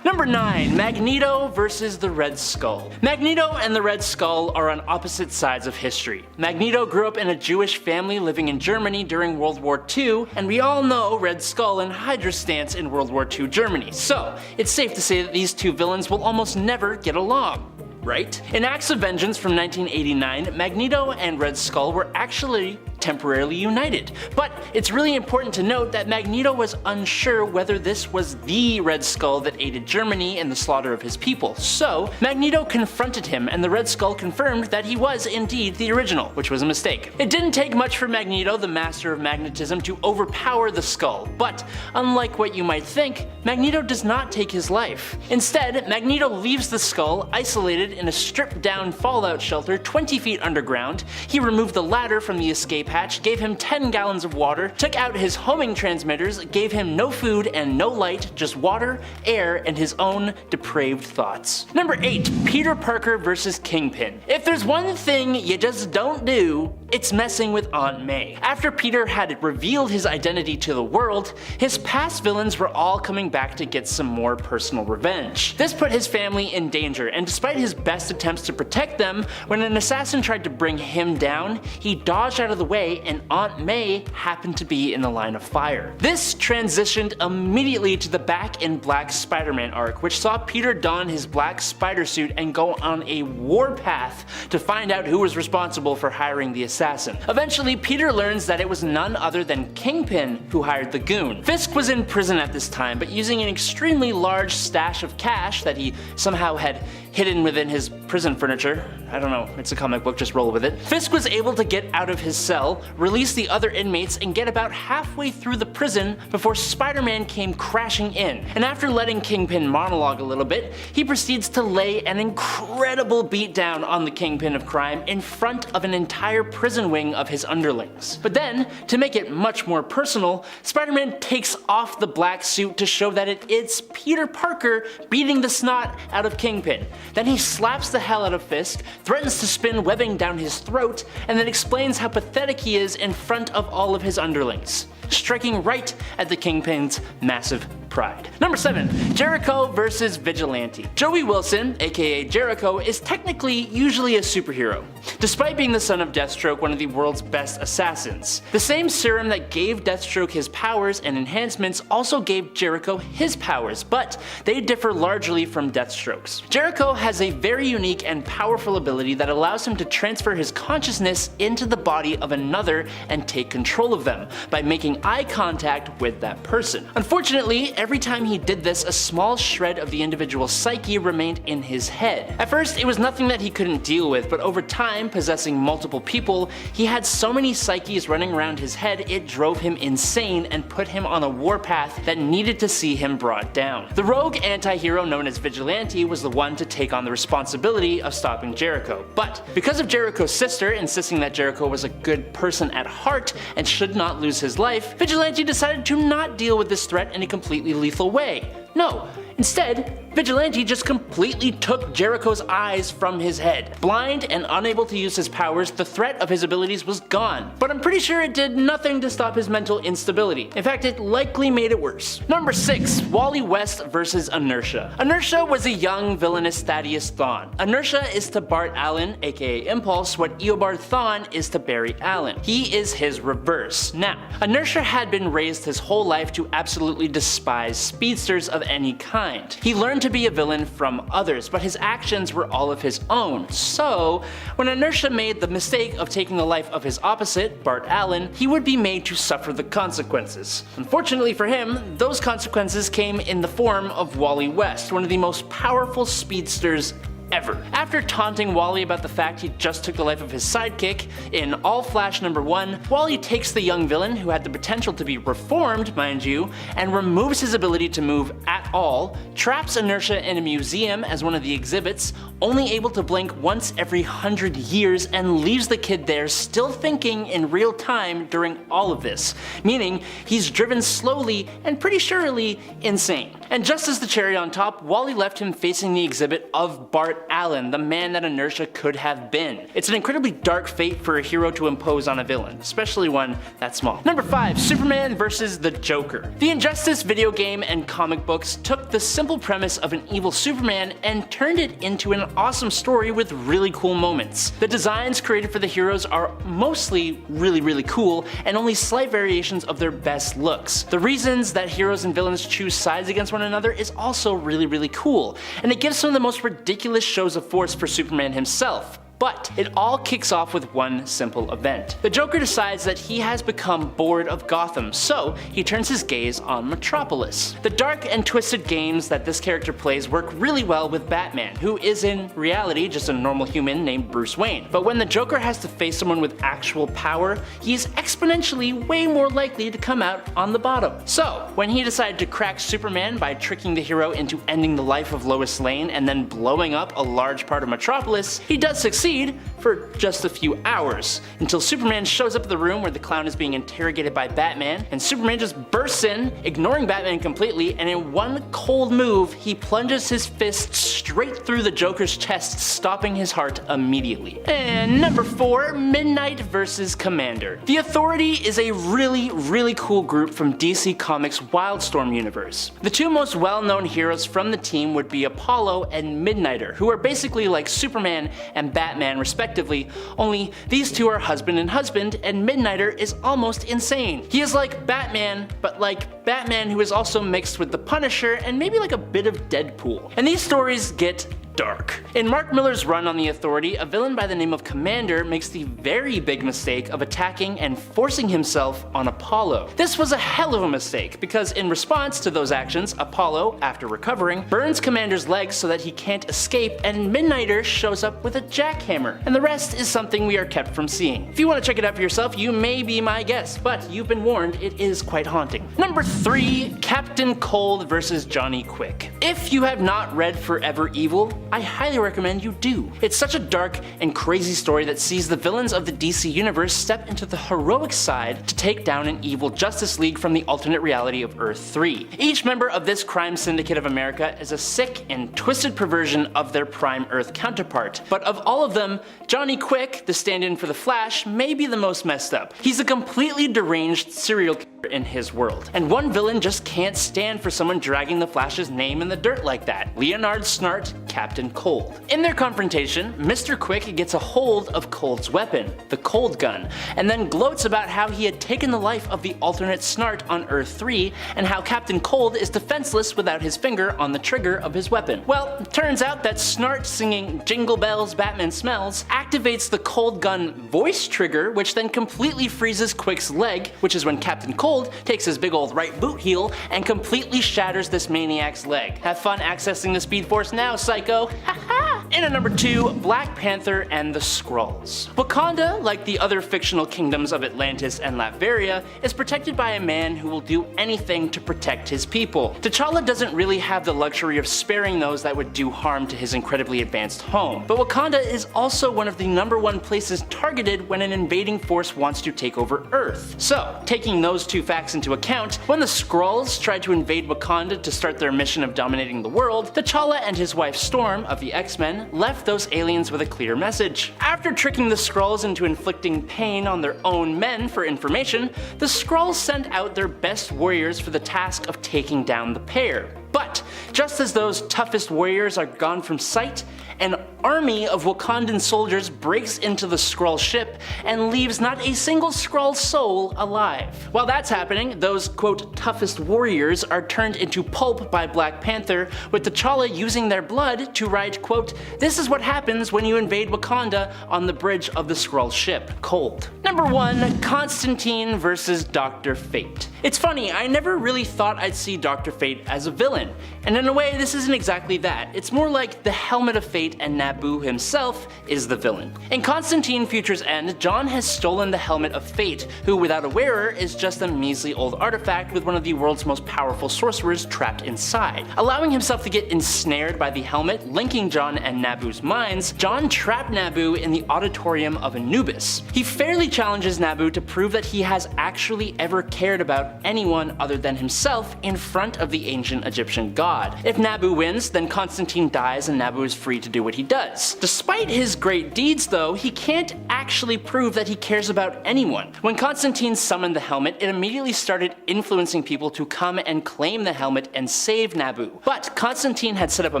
Number 9, Magneto versus the Red Skull. Magneto and the Red Skull are on opposite sides of history. Magneto grew up in a Jewish family living in Germany during World War II, and we all know Red Skull and Hydra's stance in World War II Germany, so it's safe to say that these two villains will almost never get along. Right? In Acts of Vengeance from 1989, Magneto and Red Skull were actually temporarily united. But it's really important to note that Magneto was unsure whether this was the Red Skull that aided Germany in the slaughter of his people. So Magneto confronted him, and the Red Skull confirmed that he was indeed the original, which was a mistake. It didn't take much for Magneto, the master of magnetism, to overpower the Skull, but unlike what you might think, Magneto does not take his life. Instead, Magneto leaves the Skull isolated in a stripped-down fallout shelter 20 feet underground. He removed the ladder from the escape hatch, gave him 10 gallons of water, took out his homing transmitters, gave him no food and no light, just water, air, and his own depraved thoughts. Number 8, Peter Parker versus Kingpin. If there's one thing you just don't do, it's messing with Aunt May. After Peter had revealed his identity to the world, his past villains were all coming back to get some more personal revenge. This put his family in danger, and despite his best attempts to protect them, when an assassin tried to bring him down, he dodged out of the way and Aunt May happened to be in the line of fire. This transitioned immediately to the Back in Black Spider-Man arc, which saw Peter don his black spider suit and go on a warpath to find out who was responsible for hiring the assassin. Eventually, Peter learns that it was none other than Kingpin who hired the goon. Fisk was in prison at this time, but using an extremely large stash of cash that he somehow had hidden within his prison furniture, I don't know, it's a comic book, just roll with it, Fisk was able to get out of his cell, release the other inmates, and get about halfway through the prison before Spider-Man came crashing in. And after letting Kingpin monologue a little bit, he proceeds to lay an incredible beatdown on the Kingpin of crime in front of an entire prison wing of his underlings. But then, to make it much more personal, Spider-Man takes off the black suit to show that it's Peter Parker beating the snot out of Kingpin. Then he slaps the hell out of Fisk, threatens to spin webbing down his throat, and then explains how pathetic he is in front of all of his underlings, striking right at the Kingpin's massive pride. Number 7. Jericho versus Vigilante. Joey Wilson, aka Jericho, is technically usually a superhero, despite being the son of Deathstroke, one of the world's best assassins. The same serum that gave Deathstroke his powers and enhancements also gave Jericho his powers, but they differ largely from Deathstroke's. Jericho has a very unique and powerful ability that allows him to transfer his consciousness into the body of another and take control of them by making eye contact with that person. Unfortunately, every time he did this, a small shred of the individual's psyche remained in his head. At first, it was nothing that he couldn't deal with, but over time, possessing multiple people, he had so many psyches running around his head it drove him insane and put him on a warpath that needed to see him brought down. The rogue anti-hero known as Vigilante was the one to take on the responsibility of stopping Jericho, but because of Jericho's sister insisting that Jericho was a good person at heart and should not lose his life, Vigilante decided to not deal with this threat in a completely lethal way. No, instead, Vigilante just completely took Jericho's eyes from his head. Blind and unable to use his powers, the threat of his abilities was gone, but I'm pretty sure it did nothing to stop his mental instability. In fact, it likely made it worse. Number 6. Wally West versus Inertia. Inertia was a young villainous Thaddeus Thawne. Inertia is to Bart Allen, aka Impulse, what Eobard Thawne is to Barry Allen. He is his reverse. Now, Inertia had been raised his whole life to absolutely despise speedsters of any kind. He learned to be a villain from others, but his actions were all of his own. So, when Inertia made the mistake of taking the life of his opposite, Bart Allen, he would be made to suffer the consequences. Unfortunately for him, those consequences came in the form of Wally West, one of the most powerful speedsters ever. After taunting Wally about the fact he just took the life of his sidekick, in All Flash number 1, Wally takes the young villain, who had the potential to be reformed, mind you, and removes his ability to move at all, traps Inertia in a museum as one of the exhibits, only able to blink once every 100 years, and leaves the kid there still thinking in real time during all of this, meaning he's driven slowly and pretty surely insane. And just as the cherry on top, Wally left him facing the exhibit of Bart Allen, the man that Inertia could have been. It's an incredibly dark fate for a hero to impose on a villain, especially one that small. Number 5. Superman versus the Joker. The Injustice video game and comic books took the simple premise of an evil Superman and turned it into an awesome story with really cool moments. The designs created for the heroes are mostly really cool, and only slight variations of their best looks. The reasons that heroes and villains choose sides against one another is also really cool, and it gives some of the most ridiculous shows of force for Superman himself. But it all kicks off with one simple event. The Joker decides that he has become bored of Gotham, so he turns his gaze on Metropolis. The dark and twisted games that this character plays work really well with Batman, who is in reality just a normal human named Bruce Wayne. But when the Joker has to face someone with actual power, he is exponentially way more likely to come out on the bottom. So, when he decided to crack Superman by tricking the hero into ending the life of Lois Lane and then blowing up a large part of Metropolis, he does succeed for just a few hours, until Superman shows up at the room where the clown is being interrogated by Batman, and Superman just bursts in, ignoring Batman completely, and in one cold move, he plunges his fist straight through the Joker's chest, stopping his heart immediately. And number 4, Midnight versus Commander. The Authority is a really cool group from DC Comics' Wildstorm universe. The two most well-known heroes from the team would be Apollo and Midnighter, who are basically like Superman and Batman respectively, only these two are husband and husband, and Midnighter is almost insane. He is like Batman, but like Batman who is also mixed with the Punisher and maybe like a bit of Deadpool. And these stories get dark. In Mark Millar's run on the Authority, a villain by the name of Commander makes the very big mistake of attacking and forcing himself on Apollo. This was a hell of a mistake, because in response to those actions, Apollo, after recovering, burns Commander's legs so that he can't escape, and Midnighter shows up with a jackhammer. And the rest is something we are kept from seeing. If you want to check it out for yourself, you may be my guest, but you've been warned, it is quite haunting. Number 3, Captain Cold versus Johnny Quick. If you have not read Forever Evil, I highly recommend you do. It's such a dark and crazy story that sees the villains of the DC universe step into the heroic side to take down an evil Justice League from the alternate reality of Earth 3. Each member of this crime syndicate of America is a sick and twisted perversion of their prime Earth counterpart. But of all of them, Johnny Quick, the stand-in for the Flash, may be the most messed up. He's a completely deranged serial killer in his world. And one villain just can't stand for someone dragging the Flash's name in the dirt like that: Leonard Snart, Captain Cold. In their confrontation, Mr. Quick gets a hold of Cold's weapon, the Cold Gun, and then gloats about how he had taken the life of the alternate Snart on Earth 3 and how Captain Cold is defenseless without his finger on the trigger of his weapon. Well, it turns out that Snart singing Jingle Bells Batman Smells activates the Cold Gun voice trigger, which then completely freezes Quick's leg, which is when Captain Cold takes his big old right boot heel and completely shatters this maniac's leg. Have fun accessing the Speed Force now, psycho! Haha! In at number 2, Black Panther and the Skrulls. Wakanda, like the other fictional kingdoms of Atlantis and Latveria, is protected by a man who will do anything to protect his people. T'Challa doesn't really have the luxury of sparing those that would do harm to his incredibly advanced home, but Wakanda is also one of the #1 places targeted when an invading force wants to take over Earth. So, taking those two facts into account, when the Skrulls tried to invade Wakanda to start their mission of dominating the world, T'Challa and his wife Storm of the X-Men left those aliens with a clear message. After tricking the Skrulls into inflicting pain on their own men for information, the Skrulls sent out their best warriors for the task of taking down the pair. But just as those toughest warriors are gone from sight, an army of Wakandan soldiers breaks into the Skrull ship and leaves not a single Skrull soul alive. While that's happening, those quote toughest warriors are turned into pulp by Black Panther, with T'Challa using their blood to write quote, "This is what happens when you invade Wakanda," on the bridge of the Skrull ship, Cold. Number 1, Constantine versus Dr. Fate. It's funny, I never really thought I'd see Dr. Fate as a villain, and in a way this isn't exactly that. It's more like the Helmet of Fate and Naboo himself is the villain. In Constantine Future's End, John has stolen the Helmet of Fate, who without a wearer is just a measly old artifact with one of the world's most powerful sorcerers trapped inside. Allowing himself to get ensnared by the helmet, linking John and Naboo's minds, John trapped Naboo in the auditorium of Anubis. He fairly challenges Naboo to prove that he has actually ever cared about anyone other than himself in front of the ancient Egyptian god. If Naboo wins, then Constantine dies and Naboo is free to do what he does. Despite his great deeds though, he can't actually prove that he cares about anyone. When Constantine summoned the helmet, it immediately started influencing people to come and claim the helmet and save Naboo. But Constantine had set up a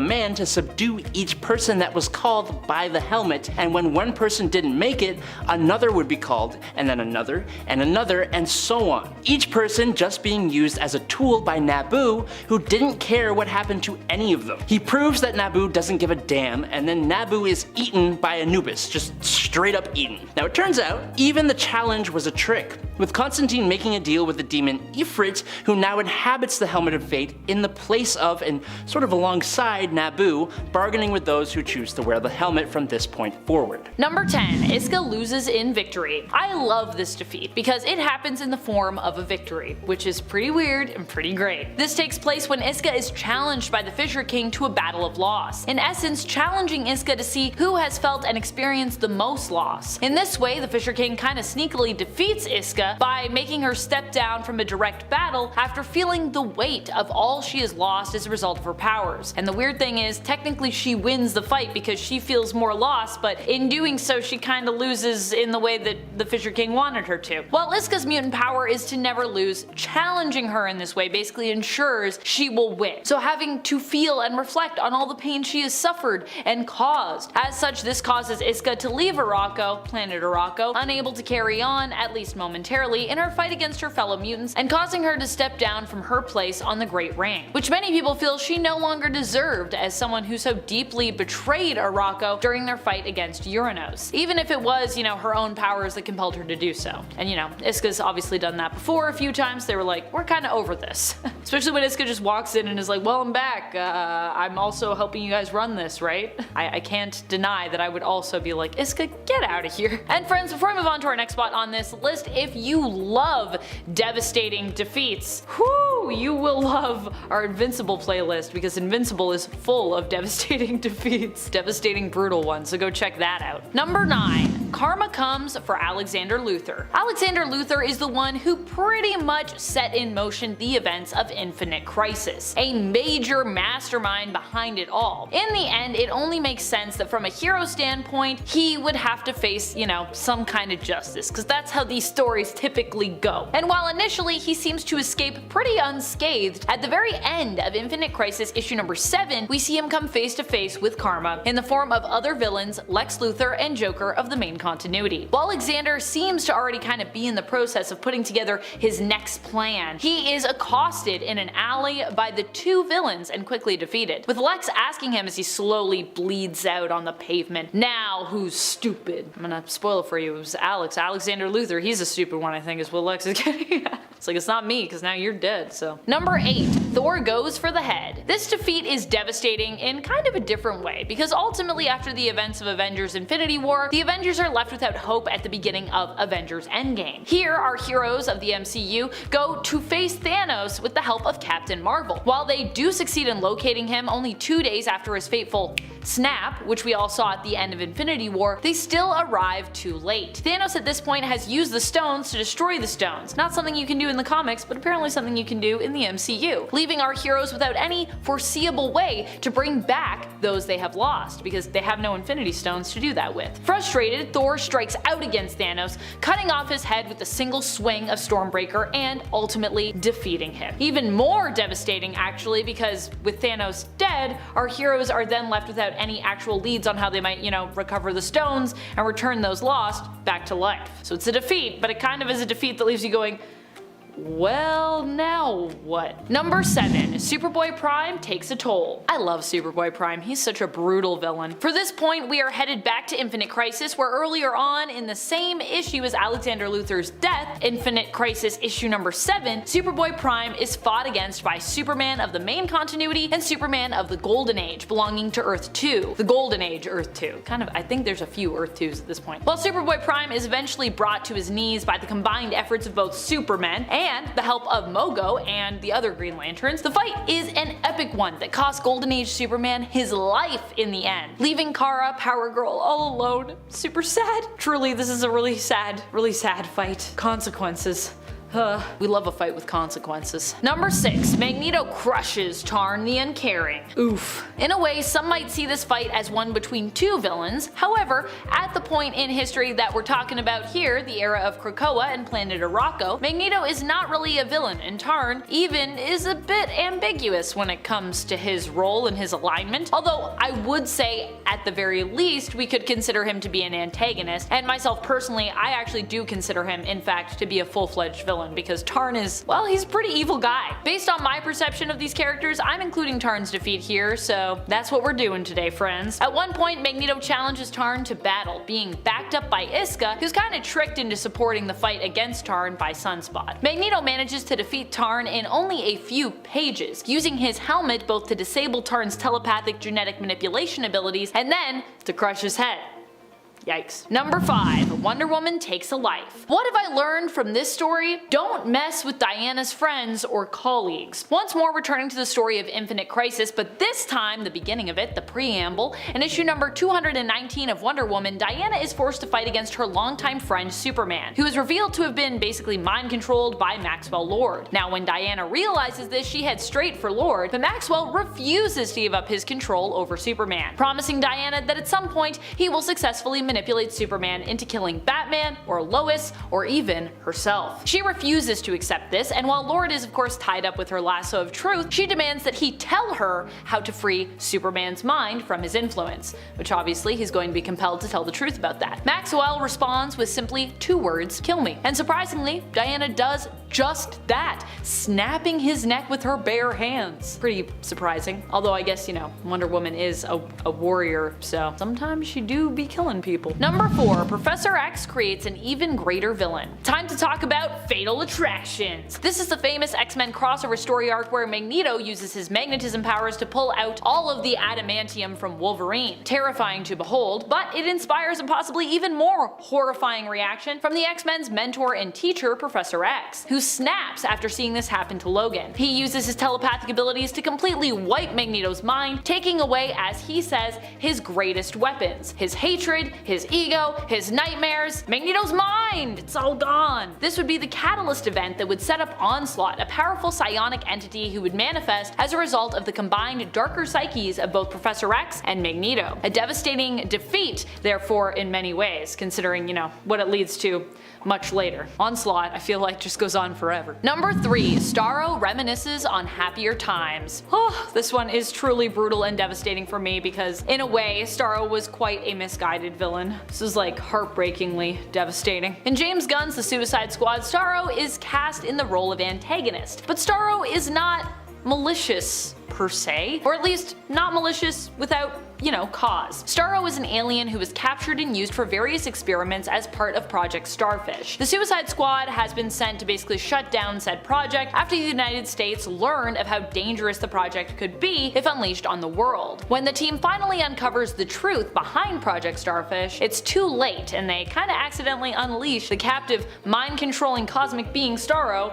man to subdue each person that was called by the helmet, and when one person didn't make it, another would be called, and then another, and so on. Each person just being used as a tool by Naboo, who didn't care what happened to any of them. He proves that Naboo doesn't give a damn, and then Naboo is eaten by Anubis, just straight up eaten. Now it turns out, even the challenge was a trick, with Constantine making a deal with the demon Ifrit, who now inhabits the Helmet of Fate in the place of and sort of alongside Naboo, bargaining with those who choose to wear the helmet from this point forward. Number 10, Iska loses in victory. I love this defeat because it happens in the form of a victory, which is pretty weird and pretty great. This takes place when Iska is challenged by the Fisher King to a battle of loss, in essence challenging Iska to see who has felt and experienced the most loss. In this way, the Fisher King kinda sneakily defeats Iska by making her step down from a direct battle after feeling the weight of all she has lost as a result of her powers. And the weird thing is, technically she wins the fight because she feels more loss, but in doing so she kinda loses in the way that the Fisher King wanted her to. While Iska's mutant power is to never lose, challenging her in this way basically ensures she will win. So having to feel and reflect on all the pain she has suffered and caused. As such, this causes Iska to leave Arakko, planet Arakko, unable to carry on, at least momentarily, in her fight against her fellow mutants, and causing her to step down from her place on the Great Ring, which many people feel she no longer deserved as someone who so deeply betrayed Arakko during their fight against Uranos. Even if it was, her own powers that compelled her to do so. And Iska's obviously done that before a few times. They were like, we're kinda over this. Especially when Iska just walks in and is like, well, I'm back. I'm also helping you guys run this, right? I can't deny that I would also be like, Iska, get out of here. And friends, before I move on to our next spot on this list, if you love devastating defeats, you will love our Invincible playlist, because Invincible is full of devastating defeats. Devastating, brutal ones, so go check that out. Number 9. Karma comes for Alexander Luthor. Alexander Luthor is the one who pretty much set in motion the events of Infinite Crisis, a major mastermind behind it all. In the end, it only makes sense that from a hero standpoint, he would have to face, some kind of justice, because that's how these stories typically go. And while initially he seems to escape pretty unscathed, at the very end of Infinite Crisis issue number 7, we see him come face to face with Karma in the form of other villains, Lex Luthor and Joker of the main continuity. While Alexander seems to already kind of be in the process of putting together his next plan, he is accosted in an alley by the two villains and quickly defeated, with Lex asking him as he slowly bleeds out on the pavement, "Now who's stupid?" I'm gonna spoil it for you, it was Alexander Luthor, he's a stupid one I think is what Lex is getting at. It's like, it's not me, because now you're dead, so. Number 8. Thor goes for the head. This defeat is devastating in kind of a different way, because ultimately after the events of Avengers Infinity War, the Avengers are left without hope at the beginning of Avengers Endgame. Here, our heroes of the MCU go to face Thanos with the help of Captain Marvel. While they do succeed in locating him only 2 days after his fateful snap, which we all saw at the end of Infinity War, they still arrive too late. Thanos at this point has used the stones to destroy the stones, not something you can do in the comics, but apparently something you can do in the MCU, leaving our heroes without any foreseeable way to bring back those they have lost, because they have no Infinity Stones to do that with. Frustrated, Thor strikes out against Thanos, cutting off his head with a single swing of Stormbreaker and ultimately defeating him. Even more devastating actually, because with Thanos dead, our heroes are then left without any actual leads on how they might, recover the stones and return those lost back to life. So it's a defeat, but it kind of is a defeat that leaves you going, well, now what? Number 7. Superboy Prime takes a toll. I love Superboy Prime, he's such a brutal villain. For this point, we are headed back to Infinite Crisis, where earlier on in the same issue as Alexander Luthor's death, Infinite Crisis issue number 7, Superboy Prime is fought against by Superman of the main continuity and Superman of the Golden Age, belonging to Earth 2. The Golden Age Earth 2. I think there's a few Earth 2s at this point. While Superboy Prime is eventually brought to his knees by the combined efforts of both Superman and the help of Mogo and the other Green Lanterns, the fight is an epic one that cost Golden Age Superman his life in the end, leaving Kara, Power Girl, all alone. Super sad. Truly, this is a really sad fight. Consequences. We love a fight with consequences. Number 6. Magneto crushes Tarn the Uncaring. Oof. In a way, some might see this fight as one between two villains. However, at the point in history that we're talking about here, the era of Krakoa and Planet Arakko, Magneto is not really a villain, and Tarn even is a bit ambiguous when it comes to his role and his alignment. Although I would say, at the very least, we could consider him to be an antagonist, and myself personally, I actually do consider him, in fact, to be a full-fledged villain, because Tarn is, well, he's a pretty evil guy. Based on my perception of these characters, I'm including Tarn's defeat here, so that's what we're doing today, friends. At one point, Magneto challenges Tarn to battle, being backed up by Iska, who's kinda tricked into supporting the fight against Tarn by Sunspot. Magneto manages to defeat Tarn in only a few pages, using his helmet both to disable Tarn's telepathic genetic manipulation abilities and then to crush his head. Yikes. Number 5. Wonder Woman takes a life. What have I learned from this story? Don't mess with Diana's friends or colleagues. Once more returning to the story of Infinite Crisis, but this time, the beginning of it, the preamble, in issue number 219 of Wonder Woman, Diana is forced to fight against her longtime friend Superman, who is revealed to have been basically mind-controlled by Maxwell Lord. Now when Diana realizes this, she heads straight for Lord, but Maxwell refuses to give up his control over Superman, promising Diana that at some point he will successfully manipulate Superman into killing Batman, or Lois, or even herself. She refuses to accept this, and while Lord is of course tied up with her lasso of truth, she demands that he tell her how to free Superman's mind from his influence, which obviously he's going to be compelled to tell the truth about that. Maxwell responds with simply 2 words, "Kill me." And surprisingly, Diana does just that, snapping his neck with her bare hands. Pretty surprising. Although I guess, Wonder Woman is a warrior, so sometimes she do be killing people. Number 4. Professor X creates an even greater villain. Time to talk about Fatal Attractions. This is the famous X-Men crossover story arc where Magneto uses his magnetism powers to pull out all of the adamantium from Wolverine. Terrifying to behold, but it inspires a possibly even more horrifying reaction from the X-Men's mentor and teacher, Professor X, who snaps after seeing this happen to Logan. He uses his telepathic abilities to completely wipe Magneto's mind, taking away, as he says, his greatest weapons. His hatred, his ego, his nightmares, Magneto's mind! It's all gone! This would be the catalyst event that would set up Onslaught, a powerful psionic entity who would manifest as a result of the combined darker psyches of both Professor X and Magneto. A devastating defeat, therefore, in many ways, considering, what it leads to much later. Onslaught, I feel like, just goes on forever. Number 3. Staro reminisces on happier times. Oh, this one is truly brutal and devastating for me because, in a way, Staro was quite a misguided villain. This is like heartbreakingly devastating. In James Gunn's The Suicide Squad, Staro is cast in the role of antagonist, but Staro is not malicious per se, or at least not malicious without cause. Staro is an alien who was captured and used for various experiments as part of Project Starfish. The Suicide Squad has been sent to basically shut down said project after the United States learned of how dangerous the project could be if unleashed on the world. When the team finally uncovers the truth behind Project Starfish, it's too late and they kinda accidentally unleash the captive, mind-controlling cosmic being Staro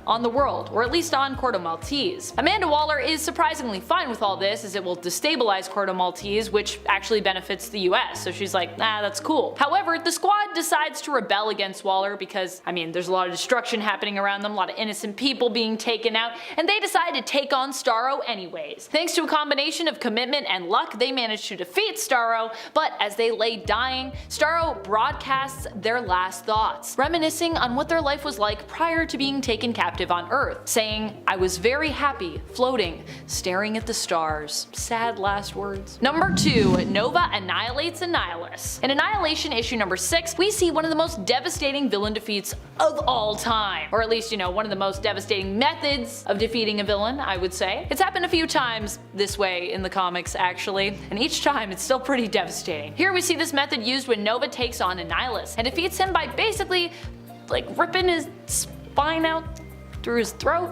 on the world, or at least on Corto Maltese. Amanda Waller is surprisingly fine with all this as it will destabilize Corto Maltese, which actually benefits the US, so she's like, that's cool. However, the squad decides to rebel against Waller because, there's a lot of destruction happening around them, a lot of innocent people being taken out, and they decide to take on Staro anyways. Thanks to a combination of commitment and luck, they manage to defeat Staro, but as they lay dying, Staro broadcasts their last thoughts, reminiscing on what their life was like prior to being taken captive on Earth, saying, "I was very happy, floating, staring at the stars." Sad last words. Number 2. Nova annihilates Annihilus. In Annihilation issue number 6, we see one of the most devastating villain defeats of all time. Or at least, one of the most devastating methods of defeating a villain, I would say. It's happened a few times this way in the comics, actually, and each time it's still pretty devastating. Here we see this method used when Nova takes on Annihilus and defeats him by basically, ripping his spine out through his throat.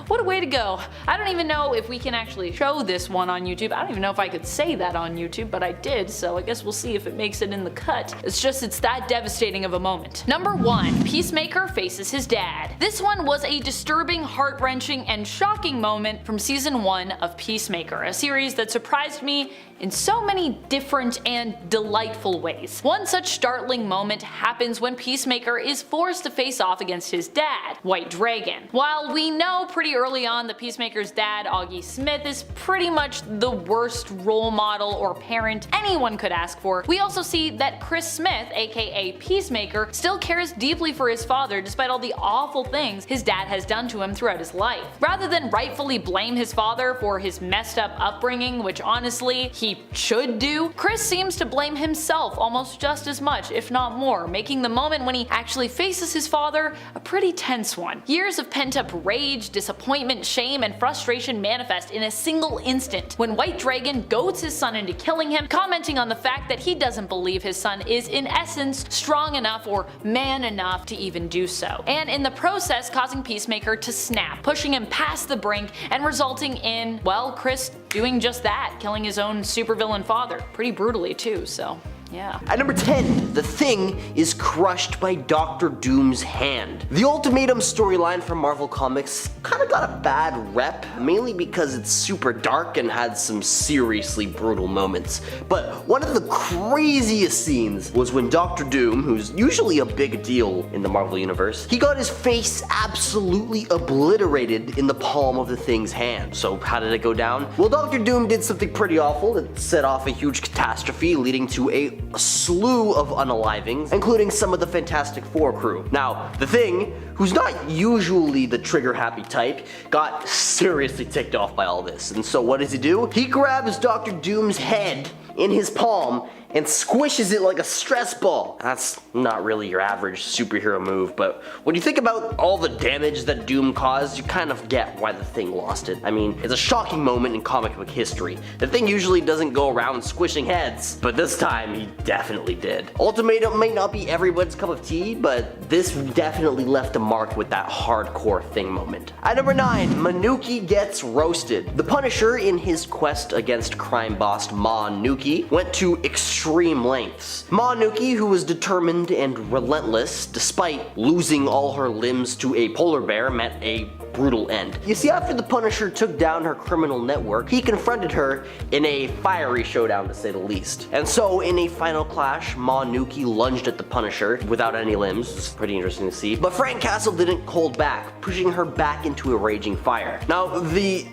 What a way to go. I don't even know if we can actually show this one on YouTube. I don't even know if I could say that on YouTube, but I did, so I guess we'll see if it makes it in the cut. It's that devastating of a moment. Number 1. Peacemaker faces his dad. This one was a disturbing, heart-wrenching, and shocking moment from season 1 of Peacemaker, a series that surprised me in so many different and delightful ways. One such startling moment happens when Peacemaker is forced to face off against his dad, White Dragon. While we know pretty early on that Peacemaker's dad, Augie Smith, is pretty much the worst role model or parent anyone could ask for, we also see that Chris Smith, aka Peacemaker, still cares deeply for his father despite all the awful things his dad has done to him throughout his life. Rather than rightfully blame his father for his messed up upbringing, which honestly he should do, Chris seems to blame himself almost just as much, if not more, making the moment when he actually faces his father a pretty tense one. Years of pent-up rage, disappointment, shame, and frustration manifest in a single instant when White Dragon goads his son into killing him, commenting on the fact that he doesn't believe his son is in essence strong enough or man enough to even do so, and in the process causing Peacemaker to snap, pushing him past the brink and resulting in, Chris doing just that, killing his own supervillain father, pretty brutally too, so yeah. At number 10, the Thing is crushed by Doctor Doom's hand. The Ultimatum storyline from Marvel Comics kinda got a bad rep, mainly because it's super dark and had some seriously brutal moments. But one of the craziest scenes was when Doctor Doom, who's usually a big deal in the Marvel Universe, he got his face absolutely obliterated in the palm of the Thing's hand. So how did it go down? Well, Doctor Doom did something pretty awful that set off a huge catastrophe, leading to a slew of unalivings, including some of the Fantastic Four crew. Now, the Thing, who's not usually the trigger-happy type, got seriously ticked off by all this. And so what does he do? He grabs Doctor Doom's head in his palm and squishes it like a stress ball. That's not really your average superhero move, but when you think about all the damage that Doom caused, you kind of get why the Thing lost it. It's a shocking moment in comic book history. The Thing usually doesn't go around squishing heads, but this time he definitely did. Ultimatum may not be everyone's cup of tea, but this definitely left a mark with that hardcore Thing moment. At number 9, Manuki gets roasted. The Punisher, in his quest against crime boss Ma Nuki, went to extreme extreme lengths. Manuki, who was determined and relentless, despite losing all her limbs to a polar bear, met a brutal end. You see, after the Punisher took down her criminal network, he confronted her in a fiery showdown, to say the least. And so, in a final clash, Manuki lunged at the Punisher without any limbs. It's pretty interesting to see. But Frank Castle didn't hold back, pushing her back into a raging fire. Now, the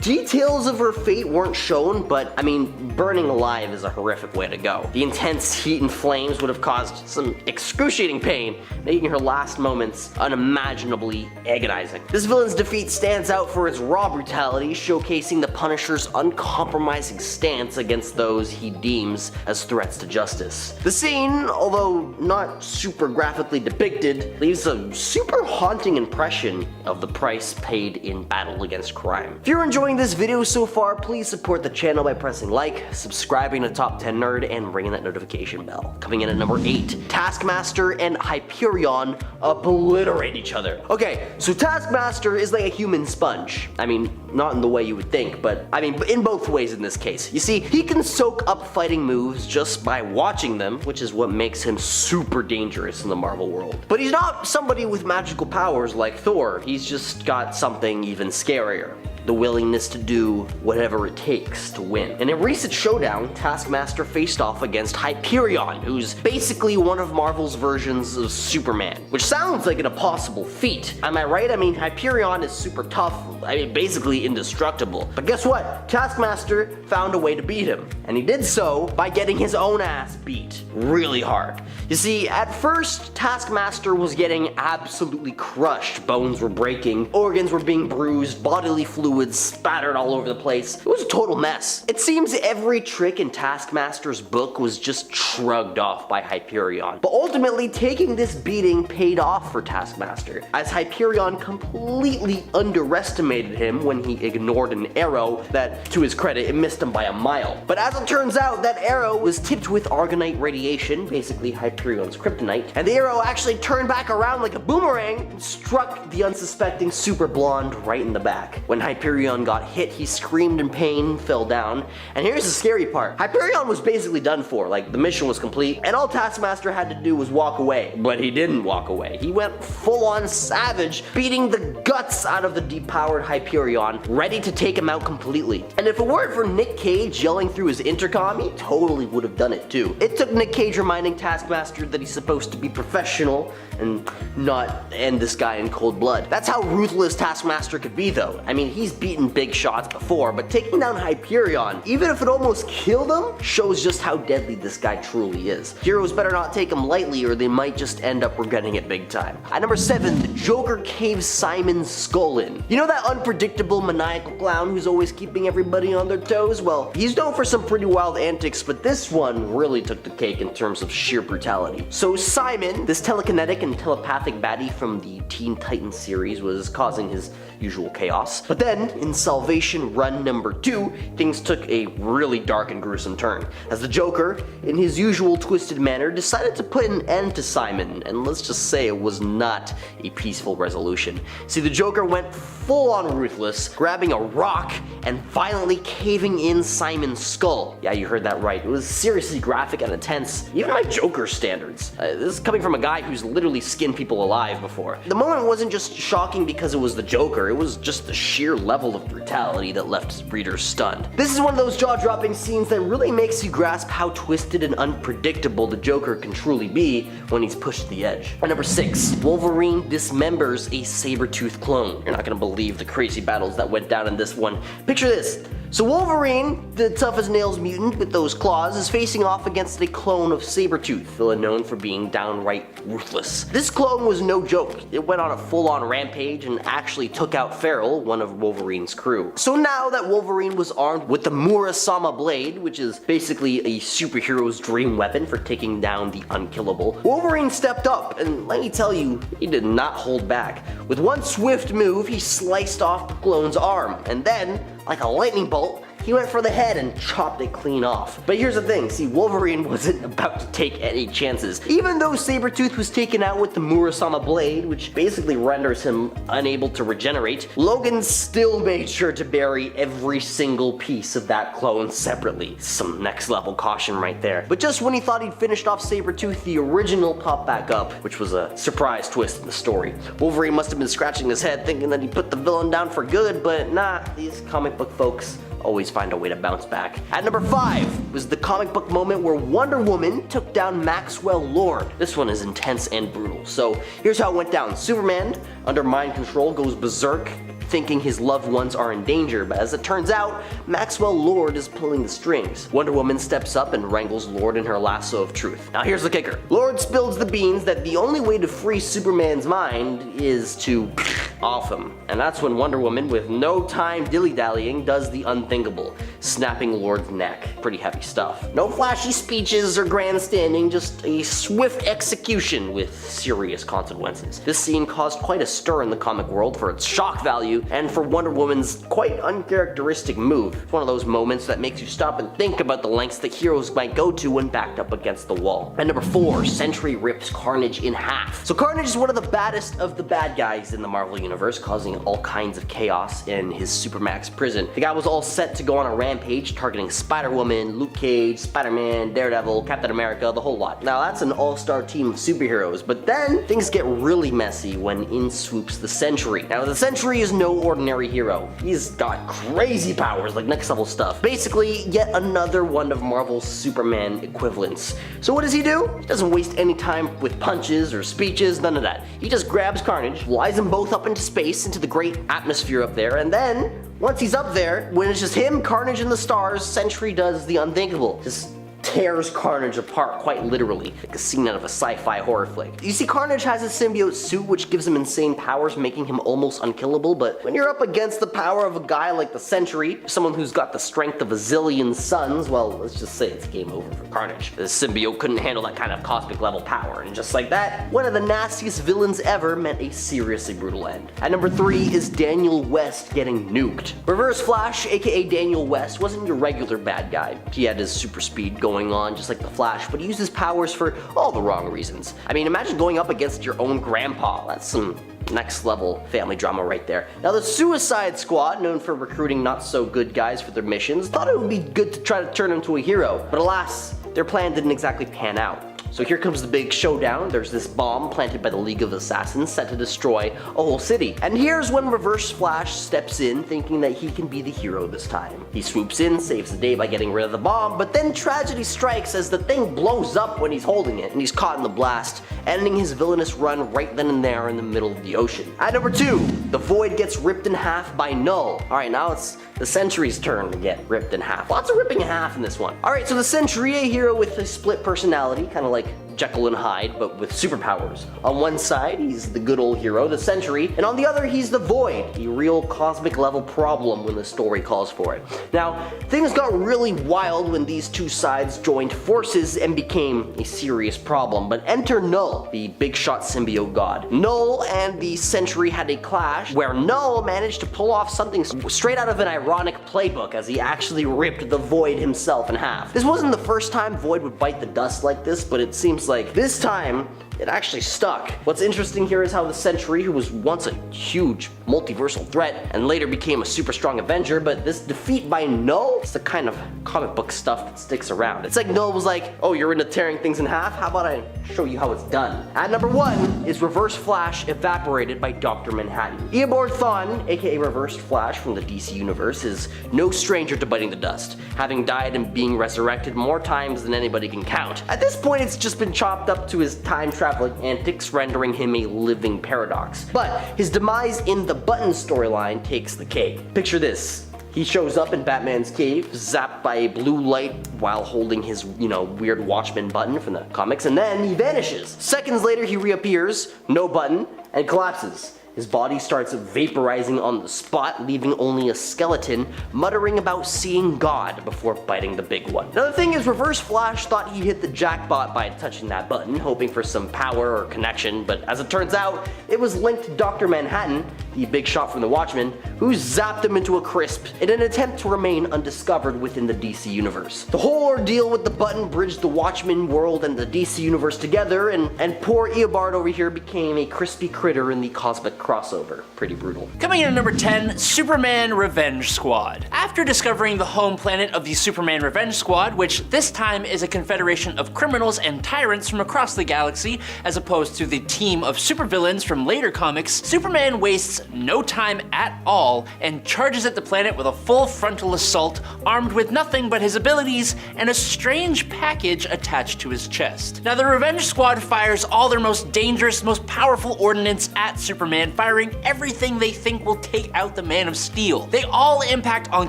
details of her fate weren't shown, but I mean, burning alive is a horrific way to go. The intense heat and flames would have caused some excruciating pain, making her last moments unimaginably agonizing. This villain's defeat stands out for its raw brutality, showcasing the Punisher's uncompromising stance against those he deems as threats to justice. The scene, although not super graphically depicted, leaves a super haunting impression of the price paid in battle against crime. If you're enjoying this video so far, please support the channel by pressing like, subscribing to Top 10 Nerd, and ringing that notification bell. Coming in at number 8, Taskmaster and Hyperion obliterate each other. Okay, so Taskmaster is like a human sponge. I mean, not in the way you would think, but I mean, in both ways in this case. You see, he can soak up fighting moves just by watching them, which is what makes him super dangerous in the Marvel world. But he's not somebody with magical powers like Thor. He's just got something even scarier: the willingness to do whatever it takes to win. In a recent showdown, Taskmaster faced off against Hyperion, who's basically one of Marvel's versions of Superman, which sounds like an impossible feat. Am I right? I mean, Hyperion is super tough, I mean, basically indestructible. But guess what? Taskmaster found a way to beat him, and he did so by getting his own ass beat really hard. You see, at first, Taskmaster was getting absolutely crushed. Bones were breaking, organs were being bruised, bodily fluids spattered all over the place. It was a total mess. It seems every trick in Taskmaster's book was just shrugged off by Hyperion. But ultimately, taking this beating paid off for Taskmaster, as Hyperion completely underestimated him when he ignored an arrow that, to his credit, it missed him by a mile. But as it turns out, that arrow was tipped with Argonite radiation, basically Hyperion's kryptonite, and the arrow actually turned back around like a boomerang and struck the unsuspecting super blonde right in the back. When Hyperion got hit, he screamed in pain, fell down, and here's the scary part. Hyperion was basically done for, like the mission was complete, and all Taskmaster had to do was walk away. But he didn't walk away. He went full-on savage, beating the guts out of the depowered Hyperion, ready to take him out completely. And if it weren't for Nick Cage yelling through his intercom, he totally would have done it too. It took Nick Cage reminding Taskmaster that he's supposed to be professional and not end this guy in cold blood. That's how ruthless Taskmaster could be though. I mean, he's beaten big shots before, but taking down Hyperion, even if it almost killed him, shows just how deadly this guy truly is. Heroes better not take him lightly or they might just end up regretting it big time. At number 7, the Joker caves Simon's skull in. You know that unpredictable maniacal clown who's always keeping everybody on their toes? Well, he's known for some pretty wild antics, but this one really took the cake in terms of sheer brutality. So Simon, this telekinetic and telepathic baddie from the Teen Titans series, was causing his usual chaos. But then, in Salvation Run number 2, things took a really dark and gruesome turn, as the Joker, in his usual twisted manner, decided to put an end to Simon, and let's just say it was not a peaceful resolution. See, the Joker went full-on ruthless, grabbing a rock and violently caving in Simon's skull. Yeah, you heard that right. It was seriously graphic and intense, even by Joker standards. This is coming from a guy who's literally skinned people alive before. The moment wasn't just shocking because it was the Joker, it was just the sheer level of brutality that left readers stunned. This is one of those jaw-dropping scenes that really makes you grasp how twisted and unpredictable the Joker can truly be when he's pushed to the edge. At number 6, Wolverine dismembers a saber-toothed clone. You're not gonna believe the crazy battles that went down in this one. Picture this. So Wolverine, the tough-as-nails mutant with those claws, is facing off against a clone of Sabretooth, villain known for being downright ruthless. This clone was no joke. It went on a full-on rampage and actually took out Feral, one of Wolverine's crew. So now that Wolverine was armed with the Murasama blade, which is basically a superhero's dream weapon for taking down the unkillable, Wolverine stepped up, and let me tell you, he did not hold back. With one swift move, he sliced off the clone's arm, and then, like a lightning bolt, he went for the head and chopped it clean off. But here's the thing, see, Wolverine wasn't about to take any chances. Even though Sabretooth was taken out with the Murasama blade, which basically renders him unable to regenerate, Logan still made sure to bury every single piece of that clone separately. Some next level caution right there. But just when he thought he'd finished off Sabretooth, the original popped back up, which was a surprise twist in the story. Wolverine must have been scratching his head thinking that he put the villain down for good, but nah, these comic book folks always find a way to bounce back. At number 5 was the comic book moment where Wonder Woman took down Maxwell Lord. This one is intense and brutal. So here's how it went down. Superman, under mind control, goes berserk, thinking his loved ones are in danger, but as it turns out, Maxwell Lord is pulling the strings. Wonder Woman steps up and wrangles Lord in her lasso of truth. Now here's the kicker. Lord spills the beans that the only way to free Superman's mind is to off him. And that's when Wonder Woman, with no time dilly-dallying, does the unthinkable, snapping Lord's neck. Pretty heavy stuff. No flashy speeches or grandstanding, just a swift execution with serious consequences. This scene caused quite a stir in the comic world for its shock value and for Wonder Woman's quite uncharacteristic move. It's one of those moments that makes you stop and think about the lengths that heroes might go to when backed up against the wall. And number 4, Sentry rips Carnage in half. So Carnage is one of the baddest of the bad guys in the Marvel Universe, causing all kinds of chaos in his Supermax prison. The guy was all set to go on a rampage, targeting Spider-Woman, Luke Cage, Spider-Man, Daredevil, Captain America, the whole lot. Now that's an all-star team of superheroes, but then things get really messy when in swoops the Sentry. Now the Sentry is no ordinary hero. He's got crazy powers, like next level stuff. Basically, yet another one of Marvel's Superman equivalents. So what does he do? He doesn't waste any time with punches or speeches, none of that. He just grabs Carnage, flies them both up into space, into the great atmosphere up there, and then, once he's up there, when it's just him, Carnage, and the stars, Sentry does the unthinkable. Just tears Carnage apart, quite literally, like a scene out of a sci-fi horror flick. You see, Carnage has a symbiote suit which gives him insane powers, making him almost unkillable, but when you're up against the power of a guy like the Sentry, someone who's got the strength of a zillion suns, well, let's just say it's game over for Carnage. The symbiote couldn't handle that kind of cosmic level power, and just like that, one of the nastiest villains ever meant a seriously brutal end. At number 3 is Daniel West getting nuked. Reverse Flash, aka Daniel West, wasn't your regular bad guy. He had his super speed going on just like the Flash, but he used his powers for all the wrong reasons. I mean, imagine going up against your own grandpa. That's some next level family drama right there. Now the Suicide Squad, known for recruiting not so good guys for their missions, thought it would be good to try to turn him into a hero, but alas, their plan didn't exactly pan out. So here comes the big showdown. There's this bomb planted by the League of Assassins set to destroy a whole city. And here's when Reverse Flash steps in, thinking that he can be the hero this time. He swoops in, saves the day by getting rid of the bomb, but then tragedy strikes as the thing blows up when he's holding it, and he's caught in the blast, ending his villainous run right then and there in the middle of the ocean. At number 2, the Void gets ripped in half by Null. Alright, now it's the Sentry's turn to get ripped in half. Lots of ripping in half in this one. Alright, so the Sentry, a hero with a split personality, kind of like Jekyll and Hyde, but with superpowers. On one side, he's the good old hero, the Sentry, and on the other, he's the Void, a real cosmic level problem when the story calls for it. Now, things got really wild when these two sides joined forces and became a serious problem, but enter Null, the big shot symbiote god. Null and the Sentry had a clash where Null managed to pull off something straight out of an ironic playbook as he actually ripped the Void himself in half. This wasn't the first time Void would bite the dust like this, but it seems like this time it actually stuck. What's interesting here is how the Sentry, who was once a huge multiversal threat and later became a super strong Avenger, but this defeat by Null is the kind of comic book stuff that sticks around. It's like Null was like, oh, you're into tearing things in half? How about I show you how it's done? At number 1 is Reverse Flash evaporated by Dr. Manhattan. Eobard Thawne, aka Reversed Flash from the DC Universe, is no stranger to biting the dust, having died and being resurrected more times than anybody can count. At this point, it's just been chopped up to his time-traveling antics, rendering him a living paradox. But his demise in the Button storyline takes the cake. Picture this. He shows up in Batman's cave, zapped by a blue light while holding his, weird Watchmen button from the comics, and then he vanishes. Seconds later, he reappears, no button, and collapses. His body starts vaporizing on the spot, leaving only a skeleton, muttering about seeing God before biting the big one. Now the thing is, Reverse Flash thought he hit the jackpot by touching that button, hoping for some power or connection, but as it turns out, it was linked to Dr. Manhattan, the big shot from the Watchmen, who zapped him into a crisp in an attempt to remain undiscovered within the DC universe. The whole ordeal with the button bridged the Watchmen world and the DC universe together, and poor Eobard over here became a crispy critter in the cosmic crossover. Pretty brutal. Coming in at number 10, Superman Revenge Squad. After discovering the home planet of the Superman Revenge Squad, which this time is a confederation of criminals and tyrants from across the galaxy, as opposed to the team of supervillains from later comics, Superman wastes no time at all and charges at the planet with a full frontal assault, armed with nothing but his abilities and a strange package attached to his chest. Now, the Revenge Squad fires all their most dangerous, most powerful ordnance at Superman, firing everything they think will take out the Man of Steel. They all impact on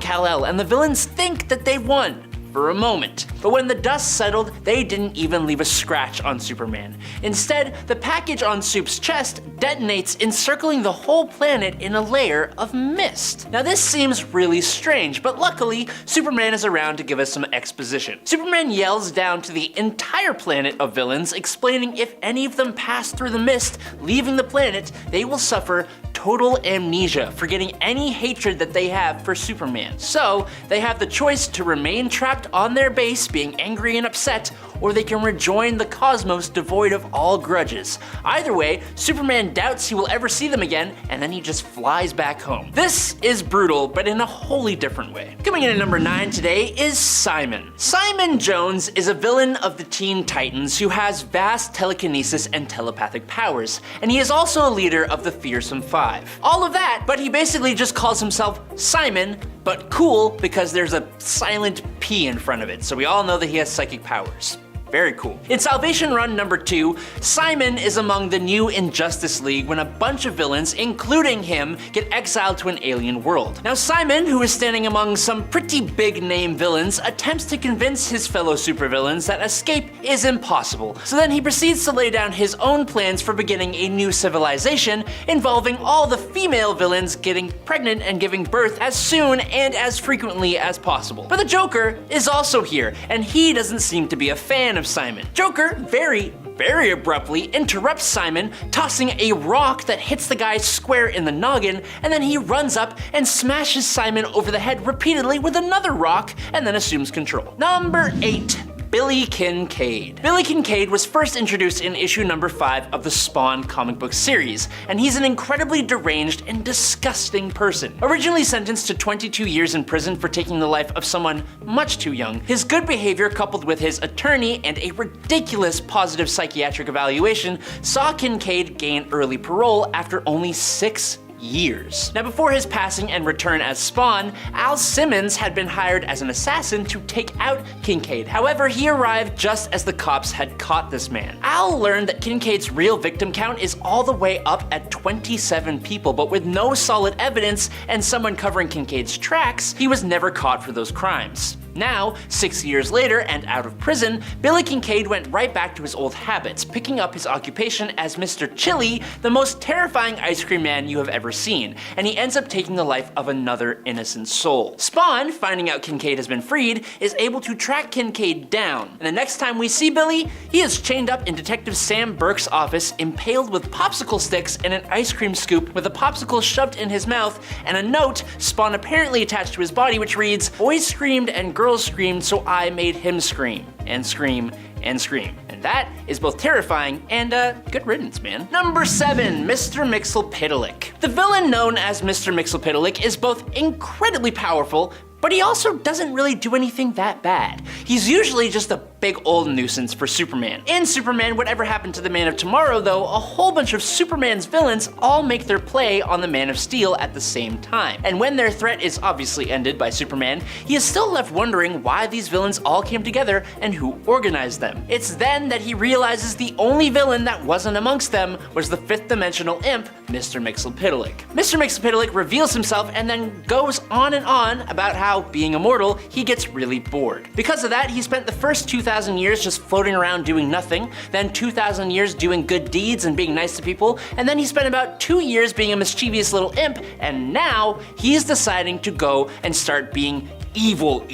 Kal-El, and the villains think that they won. For a moment. But when the dust settled, they didn't even leave a scratch on Superman. Instead, the package on Soup's chest detonates, encircling the whole planet in a layer of mist. Now this seems really strange, but luckily, Superman is around to give us some exposition. Superman yells down to the entire planet of villains, explaining if any of them pass through the mist, leaving the planet, they will suffer total amnesia, forgetting any hatred that they have for Superman. So, they have the choice to remain trapped on their base, being angry and upset, or they can rejoin the cosmos devoid of all grudges. Either way, Superman doubts he will ever see them again, and then he just flies back home. This is brutal, but in a wholly different way. Coming in at number 9 today is Simon. Simon Jones is a villain of the Teen Titans who has vast telekinesis and telepathic powers, and he is also a leader of the Fearsome Five. All of that, but he basically just calls himself Simon, but cool because there's a silent P in front of it, so we all know that he has psychic powers. Very cool. In Salvation Run number 2, Simon is among the new Injustice League when a bunch of villains, including him, get exiled to an alien world. Now Simon, who is standing among some pretty big name villains, attempts to convince his fellow supervillains that escape is impossible. So then he proceeds to lay down his own plans for beginning a new civilization involving all the female villains getting pregnant and giving birth as soon and as frequently as possible. But the Joker is also here, and he doesn't seem to be a fan of Simon. Joker very abruptly interrupts Simon, tossing a rock that hits the guy square in the noggin, and then he runs up and smashes Simon over the head repeatedly with another rock, and then assumes control. Number 8. Billy Kincaid. Billy Kincaid was first introduced in issue number 5 of the Spawn comic book series, and he's an incredibly deranged and disgusting person. Originally sentenced to 22 years in prison for taking the life of someone much too young, his good behavior coupled with his attorney and a ridiculous positive psychiatric evaluation saw Kincaid gain early parole after only 6 years. Now, before his passing and return as Spawn, Al Simmons had been hired as an assassin to take out Kincaid. However, he arrived just as the cops had caught this man. Al learned that Kincaid's real victim count is all the way up at 27 people, but with no solid evidence and someone covering Kincaid's tracks, he was never caught for those crimes. Now, 6 years later and out of prison, Billy Kincaid went right back to his old habits, picking up his occupation as Mr. Chili, the most terrifying ice cream man you have ever seen, and he ends up taking the life of another innocent soul. Spawn, finding out Kincaid has been freed, is able to track Kincaid down, and the next time we see Billy, he is chained up in Detective Sam Burke's office, impaled with popsicle sticks and an ice cream scoop with a popsicle shoved in his mouth, and a note, Spawn apparently attached to his body, which reads, "Boys screamed and girls screamed, so I made him scream, and scream, and scream." And that is both terrifying and good riddance, man. Number 7, Mr. Mixel Pik. The villain known as Mr. Mixel Pik is both incredibly powerful, but he also doesn't really do anything that bad. He's usually just a big old nuisance for Superman. In Superman, Whatever Happened to the Man of Tomorrow, though, a whole bunch of Superman's villains all make their play on the Man of Steel at the same time. And when their threat is obviously ended by Superman, he is still left wondering why these villains all came together and who organized them. It's then that he realizes the only villain that wasn't amongst them was the 5th dimensional imp, Mr. Mixel Pik. Mr. Mixel Pik reveals himself and then goes on and on about how, being immortal, he gets really bored. Because of that, he spent the first 2,000 years just floating around doing nothing, then 2,000 years doing good deeds and being nice to people, and then he spent about 2 years being a mischievous little imp, and now he's deciding to go and start being evil.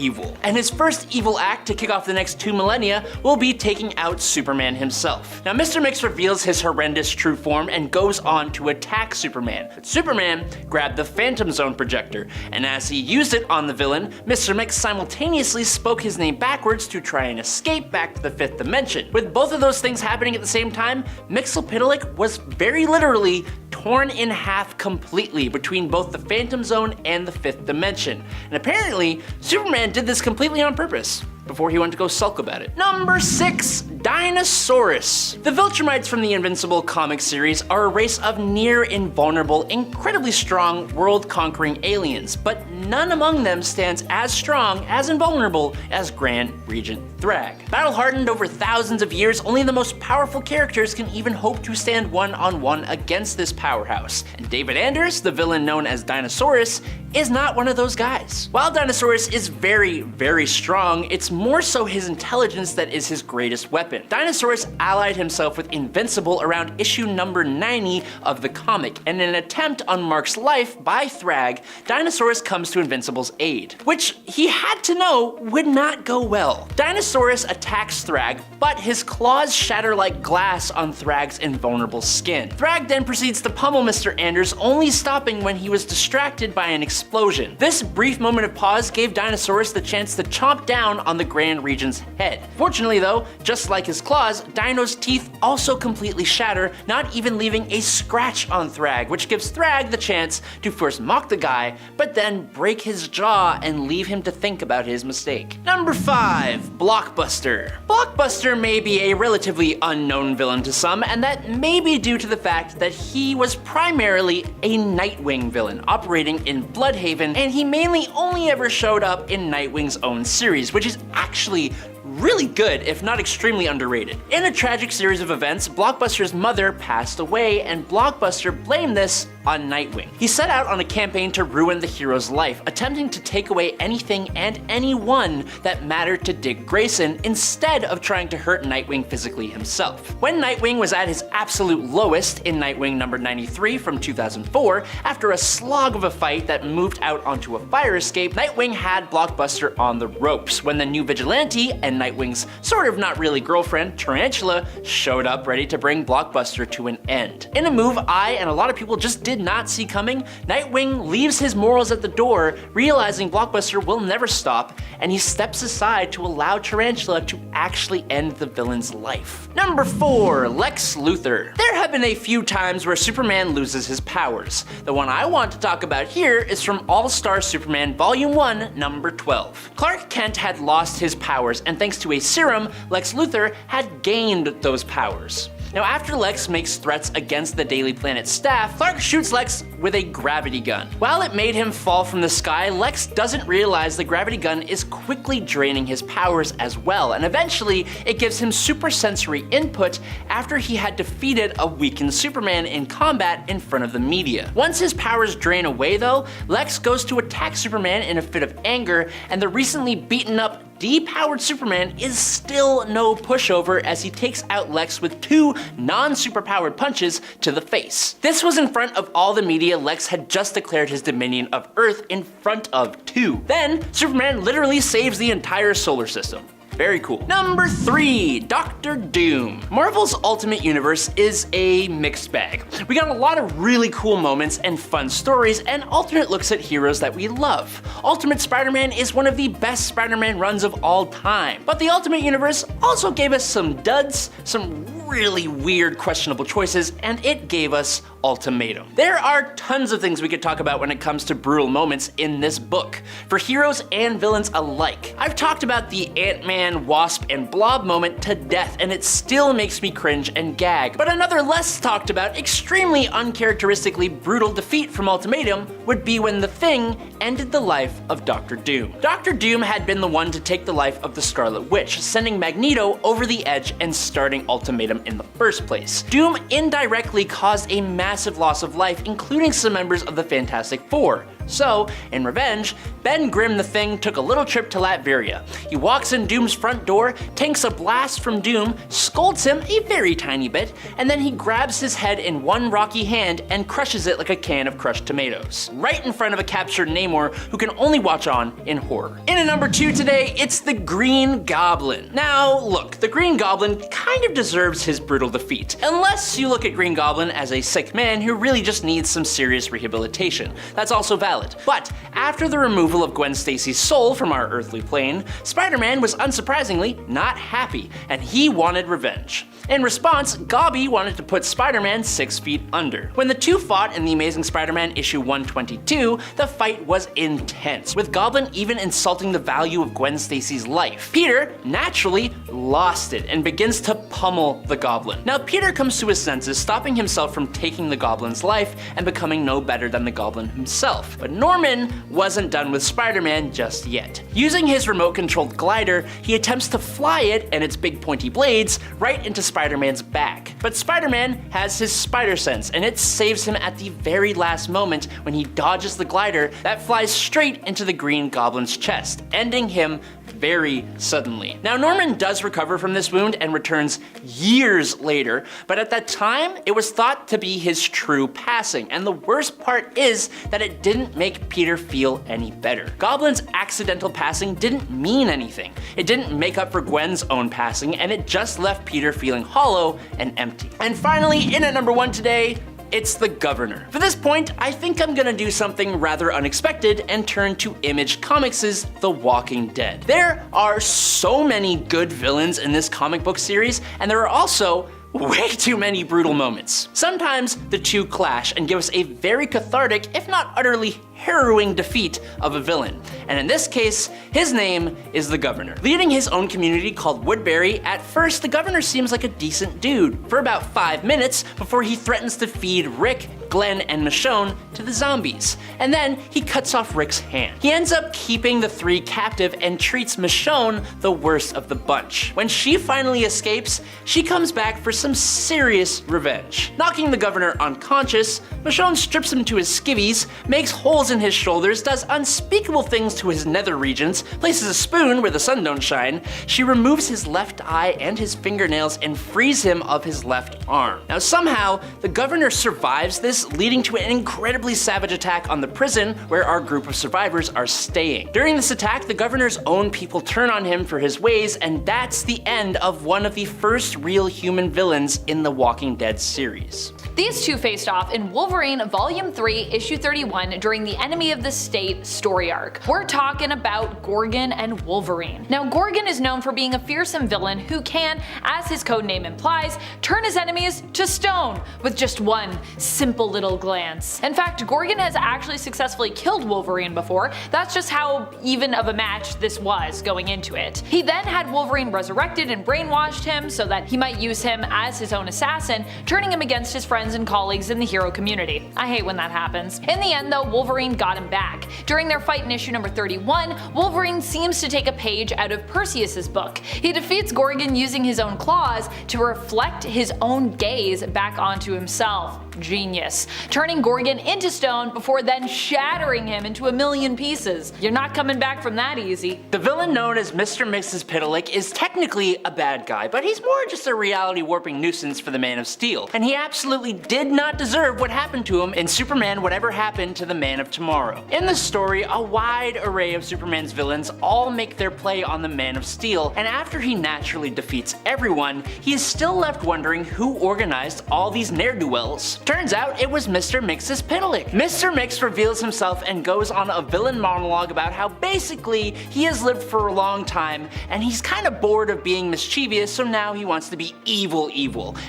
And his first evil act to kick off the next 2 millennia will be taking out Superman himself. Now, Mr. Mix reveals his horrendous true form and goes on to attack Superman. But Superman grabbed the Phantom Zone projector, and as he used it on the villain, Mr. Mix simultaneously spoke his name backwards to try and escape back to the 5th dimension. With both of those things happening at the same time, Mixel Pik was very literally torn in half completely between both the Phantom Zone and the 5th dimension. And apparently, Superman did this completely on purpose before he went to go sulk about it. Number 6, Dinosaurus. The Viltrumites from the Invincible comic series are a race of near invulnerable, incredibly strong, world-conquering aliens, but none among them stands as strong, as invulnerable as Grand Regent Thrag. Battle-hardened over thousands of years, only the most powerful characters can even hope to stand one-on-one against this powerhouse. And David Anders, the villain known as Dinosaurus, is not one of those guys. While Dinosaurus is very strong, it's more so his intelligence that is his greatest weapon. Dinosaurus allied himself with Invincible around issue number 90 of the comic, and in an attempt on Mark's life by Thrag, Dinosaurus comes to Invincible's aid, which he had to know would not go well. Dinosaurus attacks Thrag, but his claws shatter like glass on Thrag's invulnerable skin. Thrag then proceeds to pummel Mr. Anders, only stopping when he was distracted by an explosion. This brief moment of pause gave Dinosaurus the chance to chomp down on the Grand Regent's head. Fortunately though, just like his claws, Dino's teeth also completely shatter, not even leaving a scratch on Thrag, which gives Thrag the chance to first mock the guy, but then break his jaw and leave him to think about his mistake. Number 5, Blockbuster. Blockbuster may be a relatively unknown villain to some, and that may be due to the fact that he was primarily a Nightwing villain operating in Bloodhaven, and he mainly only ever showed up in Nightwing's own series, which is actually really good, if not extremely underrated. In a tragic series of events, Blockbuster's mother passed away, and Blockbuster blamed this on Nightwing. He set out on a campaign to ruin the hero's life, attempting to take away anything and anyone that mattered to Dick Grayson instead of trying to hurt Nightwing physically himself. When Nightwing was at his absolute lowest in Nightwing number 93 from 2004, after a slog of a fight that moved out onto a fire escape, Nightwing had Blockbuster on the ropes when the new Vigilante and Nightwing's sort of not really girlfriend, Tarantula, showed up ready to bring Blockbuster to an end. In a move I and a lot of people just did not see coming, Nightwing leaves his morals at the door, realizing Blockbuster will never stop, and he steps aside to allow Tarantula to actually end the villain's life. Number 4, Lex Luthor. There have been a few times where Superman loses his powers. The one I want to talk about here is from All-Star Superman Volume 1, number 12. Clark Kent had lost his powers, and thanks to a serum, Lex Luthor had gained those powers. Now, after Lex makes threats against the Daily Planet staff, Clark shoots Lex with a gravity gun. While it made him fall from the sky, Lex doesn't realize the gravity gun is quickly draining his powers as well, and eventually it gives him supersensory input after he had defeated a weakened Superman in combat in front of the media. Once his powers drain away though, Lex goes to attack Superman in a fit of anger, and the recently beaten up depowered Superman is still no pushover as he takes out Lex with 2 non-superpowered punches to the face. This was in front of all the media Lex had just declared his dominion of Earth in front of 2. Then, Superman literally saves the entire solar system. Very cool. Number 3, Doctor Doom. Marvel's Ultimate Universe is a mixed bag. We got a lot of really cool moments and fun stories and alternate looks at heroes that we love. Ultimate Spider-Man is one of the best Spider-Man runs of all time. But the Ultimate Universe also gave us some duds, some really weird questionable choices, and it gave us Ultimatum. There are tons of things we could talk about when it comes to brutal moments in this book, for heroes and villains alike. I've talked about the Ant-Man, Wasp, and Blob moment to death, and it still makes me cringe and gag. But another less talked about, extremely uncharacteristically brutal defeat from Ultimatum would be when the Thing ended the life of Doctor Doom. Doctor Doom had been the one to take the life of the Scarlet Witch, sending Magneto over the edge and starting Ultimatum in the first place. Doom indirectly caused a massive loss of life, including some members of the Fantastic Four, So, in revenge, Ben Grimm the Thing took a little trip to Latveria. He walks in Doom's front door, tanks a blast from Doom, scolds him a very tiny bit, and then he grabs his head in one rocky hand and crushes it like a can of crushed tomatoes, right in front of a captured Namor who can only watch on in horror. In at number 2 today, it's the Green Goblin. Now, look, the Green Goblin kind of deserves his brutal defeat, unless you look at Green Goblin as a sick man who really just needs some serious rehabilitation. That's also valid. But after the removal of Gwen Stacy's soul from our earthly plane, Spider-Man was unsurprisingly not happy, and he wanted revenge. In response, Gobby wanted to put Spider-Man 6 feet under. When the two fought in The Amazing Spider-Man issue 122, the fight was intense, with Goblin even insulting the value of Gwen Stacy's life. Peter naturally lost it and begins to pummel the Goblin. Now Peter comes to his senses, stopping himself from taking the Goblin's life and becoming no better than the Goblin himself. But Norman wasn't done with Spider-Man just yet. Using his remote-controlled glider, he attempts to fly it and its big pointy blades right into Spider-Man's back. But Spider-Man has his spider sense, and it saves him at the very last moment when he dodges the glider that flies straight into the Green Goblin's chest, ending him very suddenly. Now Norman does recover from this wound and returns years later, but at that time it was thought to be his true passing, and the worst part is that it didn't make Peter feel any better. Goblin's accidental passing didn't mean anything. It didn't make up for Gwen's own passing, and it just left Peter feeling hollow and empty. And finally, in at number 1 today, it's the Governor. For this point, I think I'm gonna do something rather unexpected and turn to Image Comics' The Walking Dead. There are so many good villains in this comic book series, and there are also way too many brutal moments. Sometimes the two clash and give us a very cathartic, if not utterly harrowing defeat of a villain. And in this case, his name is the Governor. Leading his own community called Woodbury, at first the Governor seems like a decent dude for about 5 minutes before he threatens to feed Rick, Glenn, and Michonne to the zombies. And then he cuts off Rick's hand. He ends up keeping the 3 captive and treats Michonne the worst of the bunch. When she finally escapes, she comes back for some serious revenge. Knocking the Governor unconscious, Michonne strips him to his skivvies, makes holes in his shoulders, does unspeakable things to his nether regions, places a spoon where the sun don't shine. She removes his left eye and his fingernails and frees him of his left arm. Now somehow, the Governor survives this, leading to an incredibly savage attack on the prison where our group of survivors are staying. During this attack, the Governor's own people turn on him for his ways, and that's the end of one of the first real human villains in the Walking Dead series. These two faced off in Wolverine Volume 3, Issue 31 during the Enemy of the State story arc. We're talking about Gorgon and Wolverine. Now Gorgon is known for being a fearsome villain who can, as his codename implies, turn his enemies to stone with just one simple little glance. In fact, Gorgon has actually successfully killed Wolverine before. That's just how even of a match this was going into it. He then had Wolverine resurrected and brainwashed him so that he might use him as his own assassin, turning him against his friends and colleagues in the hero community. I hate when that happens. In the end though, Wolverine got him back. During their fight in issue number 31, Wolverine seems to take a page out of Perseus's book. He defeats Gorgon using his own claws to reflect his own gaze back onto himself. Genius. Turning Gorgon into stone before then shattering him into a million pieces. You're not coming back from that easy. The villain known as Mr. Mxyzptlk is technically a bad guy, but he's more just a reality warping nuisance for the Man of Steel, and he absolutely did not deserve what happened to him in Superman Whatever Happened to the Man of Tomorrow. In the story, a wide array of Superman's villains all make their play on the Man of Steel, and after he naturally defeats everyone, he is still left wondering who organized all these ne'er-do-wells. Turns out it was Mr. Mxyzptlk. Mr. Mix reveals himself and goes on a villain monologue about how basically he has lived for a long time and he's kind of bored of being mischievous, so now he wants to be evil,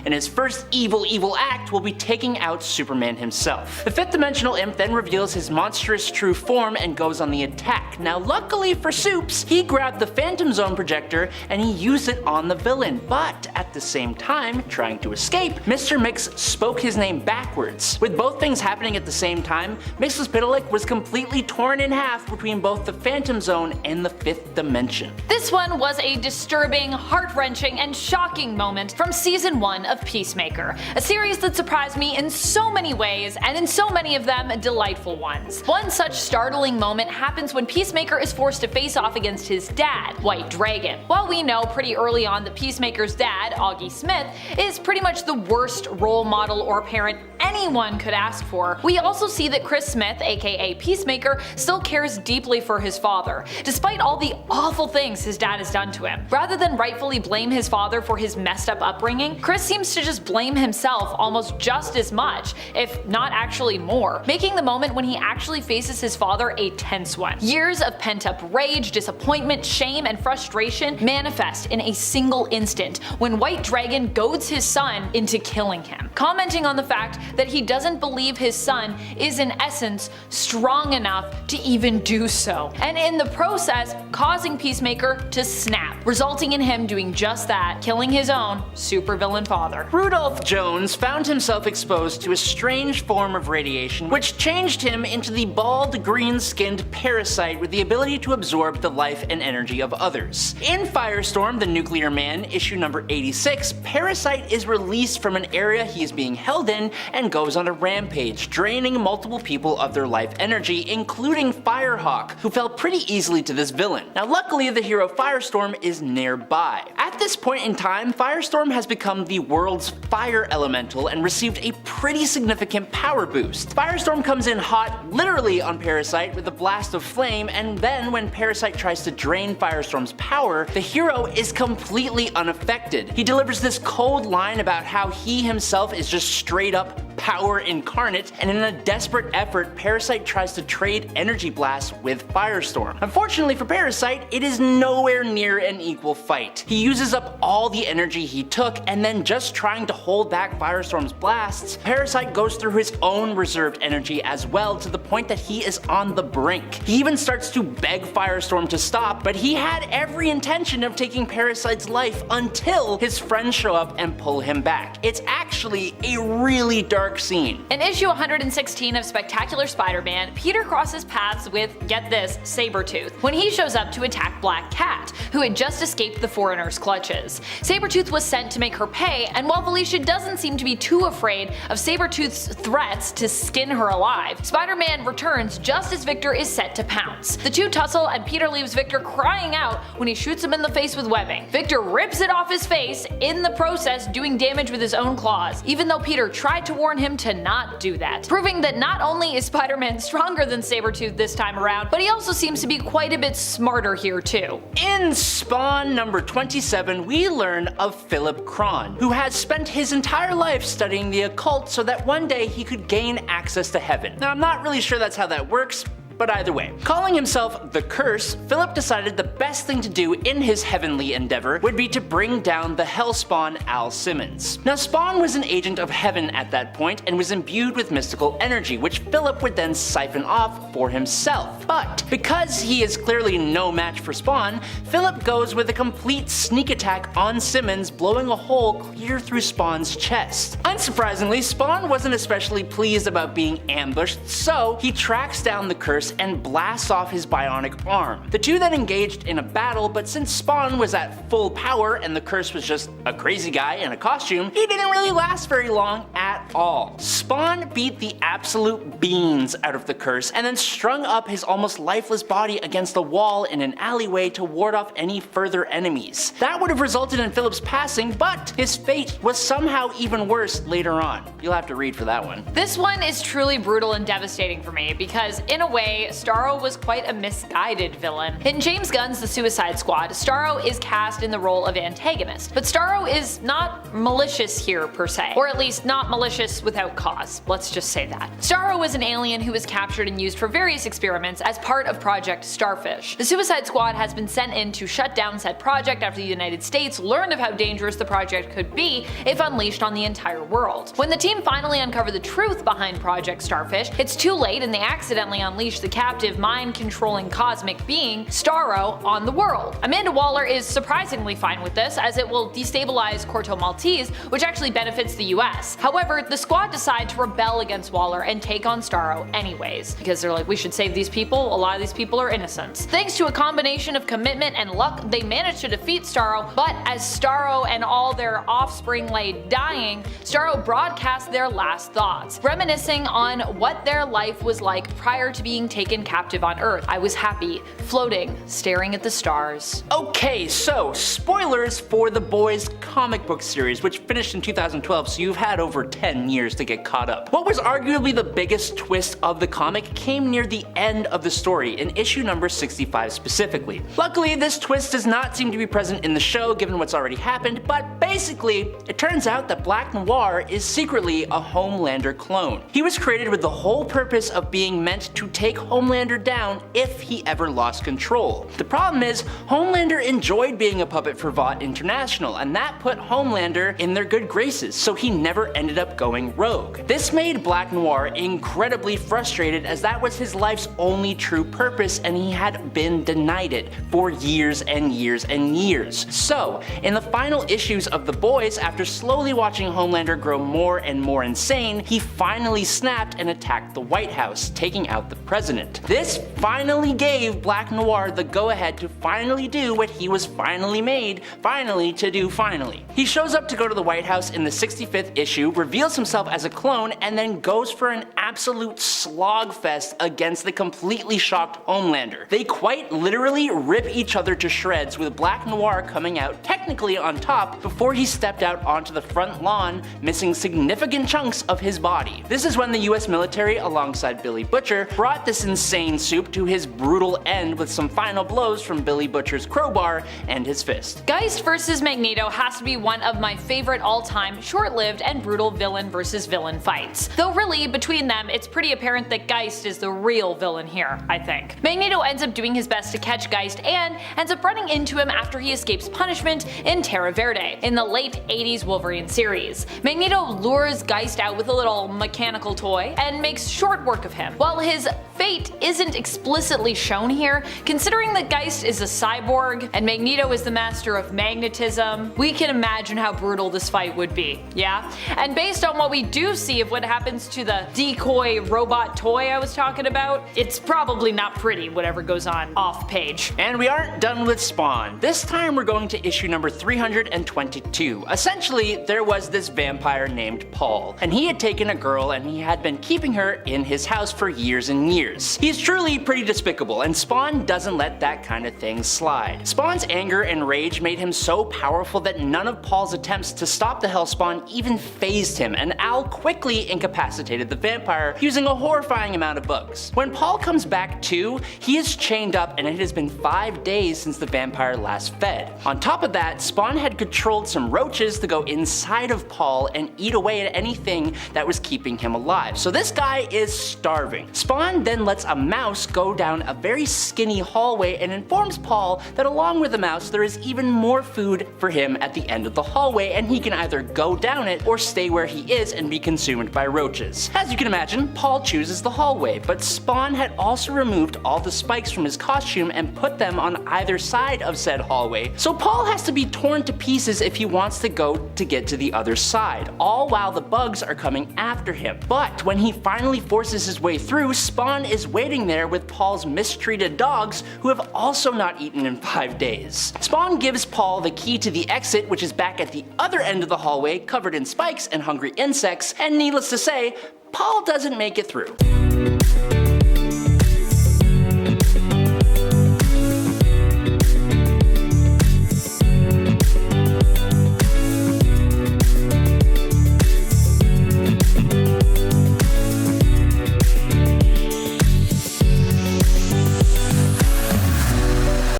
and his first evil act will be taking out Superman himself. The fifth dimensional imp then reveals his monstrous true form and goes on the attack. Now luckily for Supes, he grabbed the Phantom Zone projector and he used it on the villain, but at the same time, trying to escape, Mr. Mix spoke his name back backwards. With both things happening at the same time, Mixel Pik was completely torn in half between both the Phantom Zone and the 5th dimension. This one was a disturbing, heart-wrenching, and shocking moment from Season 1 of Peacemaker, a series that surprised me in so many ways, and in so many of them delightful ones. One such startling moment happens when Peacemaker is forced to face off against his dad, White Dragon. While we know pretty early on that Peacemaker's dad, Augie Smith, is pretty much the worst role model or parent anyone could ask for, we also see that Chris Smith, aka Peacemaker, still cares deeply for his father, despite all the awful things his dad has done to him. Rather than rightfully blame his father for his messed up upbringing, Chris seems to just blame himself almost just as much, if not actually more, making the moment when he actually faces his father a tense one. Years of pent-up rage, disappointment, shame, and frustration manifest in a single instant when White Dragon goads his son into killing him, commenting on the fact that he doesn't believe his son is in essence strong enough to even do so, and in the process causing Peacemaker to snap, resulting in him doing just that, killing his own supervillain father. Rudolph Jones found himself exposed to a strange form of radiation which changed him into the bald, green-skinned parasite with the ability to absorb the life and energy of others. In Firestorm, the Nuclear Man, issue number 86, Parasite is released from an area he is being held in and goes on a rampage, draining multiple people of their life energy, including Firehawk, who fell pretty easily to this villain. Now luckily the hero Firestorm is nearby. At this point in time, Firestorm has become the world's fire elemental and received a pretty significant power boost. Firestorm comes in hot, literally on Parasite, with a blast of flame, and then when Parasite tries to drain Firestorm's power, the hero is completely unaffected. He delivers this cold line about how he himself is just straight up power incarnate, and in a desperate effort, Parasite tries to trade energy blasts with Firestorm. Unfortunately for Parasite, it is nowhere near an equal fight. He uses up all the energy he took, and then just trying to hold back Firestorm's blasts, Parasite goes through his own reserved energy as well, to the point that he is on the brink. He even starts to beg Firestorm to stop, but he had every intention of taking Parasite's life until his friends show up and pull him back. It's actually a really dark scene. In issue 116 of Spectacular Spider-Man, Peter crosses paths with, get this, Sabretooth, when he shows up to attack Black Cat, who had just escaped the Foreigner's clutches. Sabretooth was sent to make her pay, and while Felicia doesn't seem to be too afraid of Sabretooth's threats to skin her alive, Spider-Man returns just as Victor is set to pounce. The two tussle and Peter leaves Victor crying out when he shoots him in the face with webbing. Victor rips it off his face, in the process doing damage with his own claws, even though Peter tried to warn him to not do that, proving that not only is Spider-Man stronger than Sabretooth this time around, but he also seems to be quite a bit smarter here too. In Spawn number 27, we learn of Philip Kron, who has spent his entire life studying the occult so that one day he could gain access to heaven. Now I'm not really sure that's how that works, but either way. Calling himself the Curse, Philip decided the best thing to do in his heavenly endeavor would be to bring down the Hellspawn Al Simmons. Now Spawn was an agent of heaven at that point and was imbued with mystical energy, which Philip would then siphon off for himself. But because he is clearly no match for Spawn, Philip goes with a complete sneak attack on Simmons, blowing a hole clear through Spawn's chest. Unsurprisingly, Spawn wasn't especially pleased about being ambushed, so he tracks down the Curse and blasts off his bionic arm. The two then engaged in a battle, but since Spawn was at full power and the Curse was just a crazy guy in a costume, he didn't really last very long at all. Spawn beat the absolute beans out of the Curse and then strung up his almost lifeless body against the wall in an alleyway to ward off any further enemies. That would have resulted in Philip's passing, but his fate was somehow even worse later on. You'll have to read for that one. This one is truly brutal and devastating for me because, in a way, Staro was quite a misguided villain. In James Gunn's The Suicide Squad, Staro is cast in the role of antagonist, but Staro is not malicious here per se, or at least not malicious without cause, let's just say that. Staro was an alien who was captured and used for various experiments as part of Project Starfish. The Suicide Squad has been sent in to shut down said project after the United States learned of how dangerous the project could be if unleashed on the entire world. When the team finally uncover the truth behind Project Starfish, it's too late and they accidentally unleash the captive, mind-controlling cosmic being, Staro, on the world. Amanda Waller is surprisingly fine with this, as it will destabilize Corto Maltese, which actually benefits the US. However, the squad decide to rebel against Waller and take on Staro anyways, because they're like, we should save these people, a lot of these people are innocents. Thanks to a combination of commitment and luck, they manage to defeat Staro, but as Staro and all their offspring lay dying, Staro broadcasts their last thoughts, reminiscing on what their life was like prior to being taken captive on Earth. I was happy, floating, staring at the stars. Okay, so spoilers for The Boys comic book series, which finished in 2012, so you've had over 10 years to get caught up. What was arguably the biggest twist of the comic came near the end of the story, in issue number 65 specifically. Luckily, this twist does not seem to be present in the show given what's already happened, but basically, it turns out that Black Noir is secretly a Homelander clone. He was created with the whole purpose of being meant to take Homelander down if he ever lost control. The problem is, Homelander enjoyed being a puppet for Vought International, and that put Homelander in their good graces, so he never ended up going rogue. This made Black Noir incredibly frustrated, as that was his life's only true purpose and he had been denied it for years and years and years. So, in the final issues of The Boys, after slowly watching Homelander grow more and more insane, he finally snapped and attacked the White House, taking out the president. This finally gave Black Noir the go-ahead to finally do what he was finally made to do finally. He shows up to go to the White House in the 65th issue, reveals himself as a clone, and then goes for an absolute slogfest against the completely shocked Homelander. They quite literally rip each other to shreds, with Black Noir coming out technically on top before he stepped out onto the front lawn, missing significant chunks of his body. This is when the US military, alongside Billy Butcher, brought this insane soup to his brutal end with some final blows from Billy Butcher's crowbar and his fist. Geist vs. Magneto has to be one of my favorite all-time short-lived and brutal villain versus villain fights. Though really, between them, it's pretty apparent that Geist is the real villain here, I think. Magneto ends up doing his best to catch Geist and ends up running into him after he escapes punishment in Terra Verde, in the late 80s Wolverine series. Magneto lures Geist out with a little mechanical toy and makes short work of him. While his fate isn't explicitly shown here, considering that Geist is a cyborg and Magneto is the master of magnetism, we can imagine how brutal this fight would be, yeah? And based on what we do see of what happens to the decoy robot toy I was talking about, it's probably not pretty whatever goes on off page. And we aren't done with Spawn. This time we're going to issue number 322. Essentially, there was this vampire named Paul, and he had taken a girl and he had been keeping her in his house for years and years. He's truly pretty despicable, and Spawn doesn't let that kind of thing slide. Spawn's anger and rage made him so powerful that none of Paul's attempts to stop the Hellspawn even fazed him, and Al quickly incapacitated the vampire using a horrifying amount of bugs. When Paul comes back to, he is chained up and it has been 5 days since the vampire last fed. On top of that, Spawn had controlled some roaches to go inside of Paul and eat away at anything that was keeping him alive. So this guy is starving. Spawn then lets a mouse go down a very skinny hallway and informs Paul that along with the mouse there is even more food for him at the end of the hallway, and he can either go down it or stay where he is and be consumed by roaches. As you can imagine, Paul chooses the hallway, but Spawn had also removed all the spikes from his costume and put them on either side of said hallway, so Paul has to be torn to pieces if he wants to go to get to the other side, all while the bugs are coming after him. But when he finally forces his way through, Spawn is waiting there with Paul's mistreated dogs, who have also not eaten in 5 days. Spawn gives Paul the key to the exit, which is back at the other end of the hallway, covered in spikes and hungry insects, and needless to say, Paul doesn't make it through.